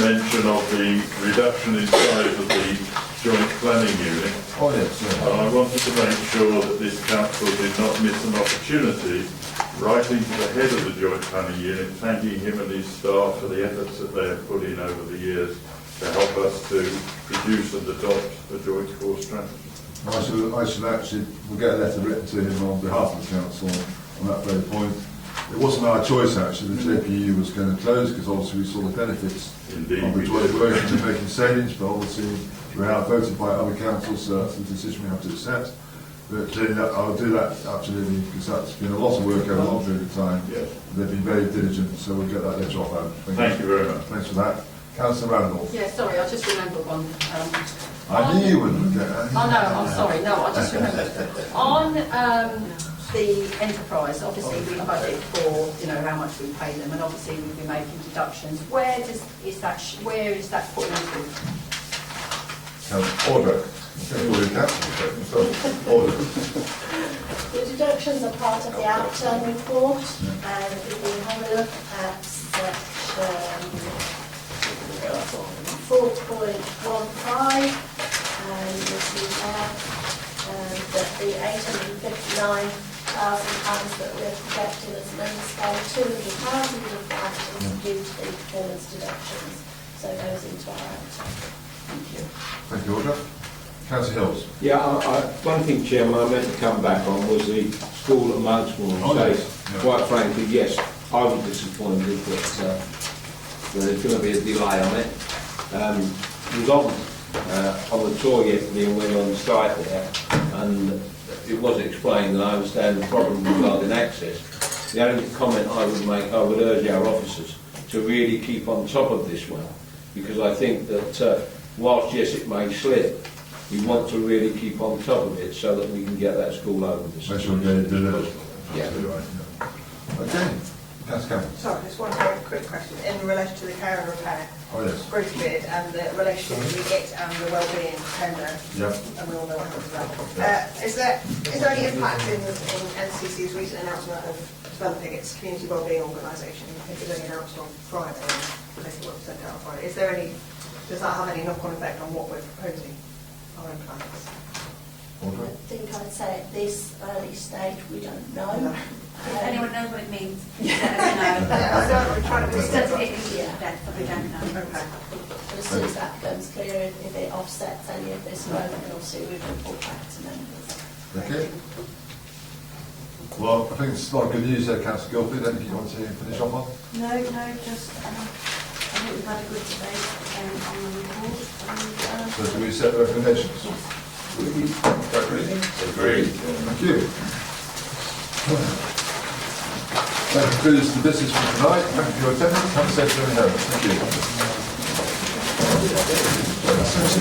mention of the reduction in size of the joint planning unit. Oh, yes. Yeah. And I wanted to make sure that this council did not miss an opportunity, writing to the head of the joint planning unit, thanking him and his staff for the efforts that they have put in over the years to help us to produce and adopt a joint core strategy. I should actually, we'll get a letter written to him on behalf of the council on that very point. It wasn't our choice actually, the JPU was going to close because obviously we saw the benefits of the joint working and making savings, but obviously we were outvoted by other councils, so that's the decision we have to accept. But clearly I'll do that absolutely because that's been a lot of work over a long period of time. Yes. They've been very diligent, so we'll get that letter off out. Thank you very much. Thanks for that. Councillor Randall. Yeah, sorry, I just remembered one. I knew you wouldn't get that. Oh no, I'm sorry. No, I just remembered. On the enterprise, obviously we budget for how much we pay them, and obviously we'll be making deductions. Where is that put into? Order. Order. The deductions are part of the outturn report, and if we have a look at section 4.15, and you'll see there that the £859,000 that we're projecting as an underspend, £200,000 of that is due to the performance deductions, so it goes into our outturn. Thank you. Thank you, Order. Councillor Hills. Yeah, one thing, Chairman, I meant to come back on was the school at Mugsmore. Quite frankly, yes, I was disappointed that there's going to be a delay on it. I was on the tour yesterday and went on site there, and it was explained, and I understand the problem regarding access. The only comment I would make, I would urge our officers to really keep on top of this well, because I think that whilst yes it may slip, we want to really keep on top of it so that we can get that school open. Make sure we get it delivered. Yeah. Okay. Councillor Campbell. Sorry, just one very quick question in relation to the care and repair. Oh, yes. Growth bid and the relationship between it and the wellbeing tender. Yep. And we all know what happens to that. Is there any impact in NCC's recent announcement of developing its community wellbeing organisation? I think it was only announced on Friday, and I think it was sent out on Friday. Does that have any knock-on effect on what we're proposing, our own plans? I think I'd say at this early stage we don't know. If anyone knows what it means, Yeah. we're trying to It's discuss just- it in yeah. depth, but we don't know. Okay. As soon as that becomes clear, if it offsets any of this work, then obviously we will report back to members. Okay. Well, I think it's a lot of good news there, Councillor Gilford. Anything you want to finish on, Mark? No, just, I think we've had a good debate on the report. And, So do we set the recommendations? Agreed. Thank you. That concludes the business for tonight. Thank you for your attendance. Have a safe journey home. Thank you.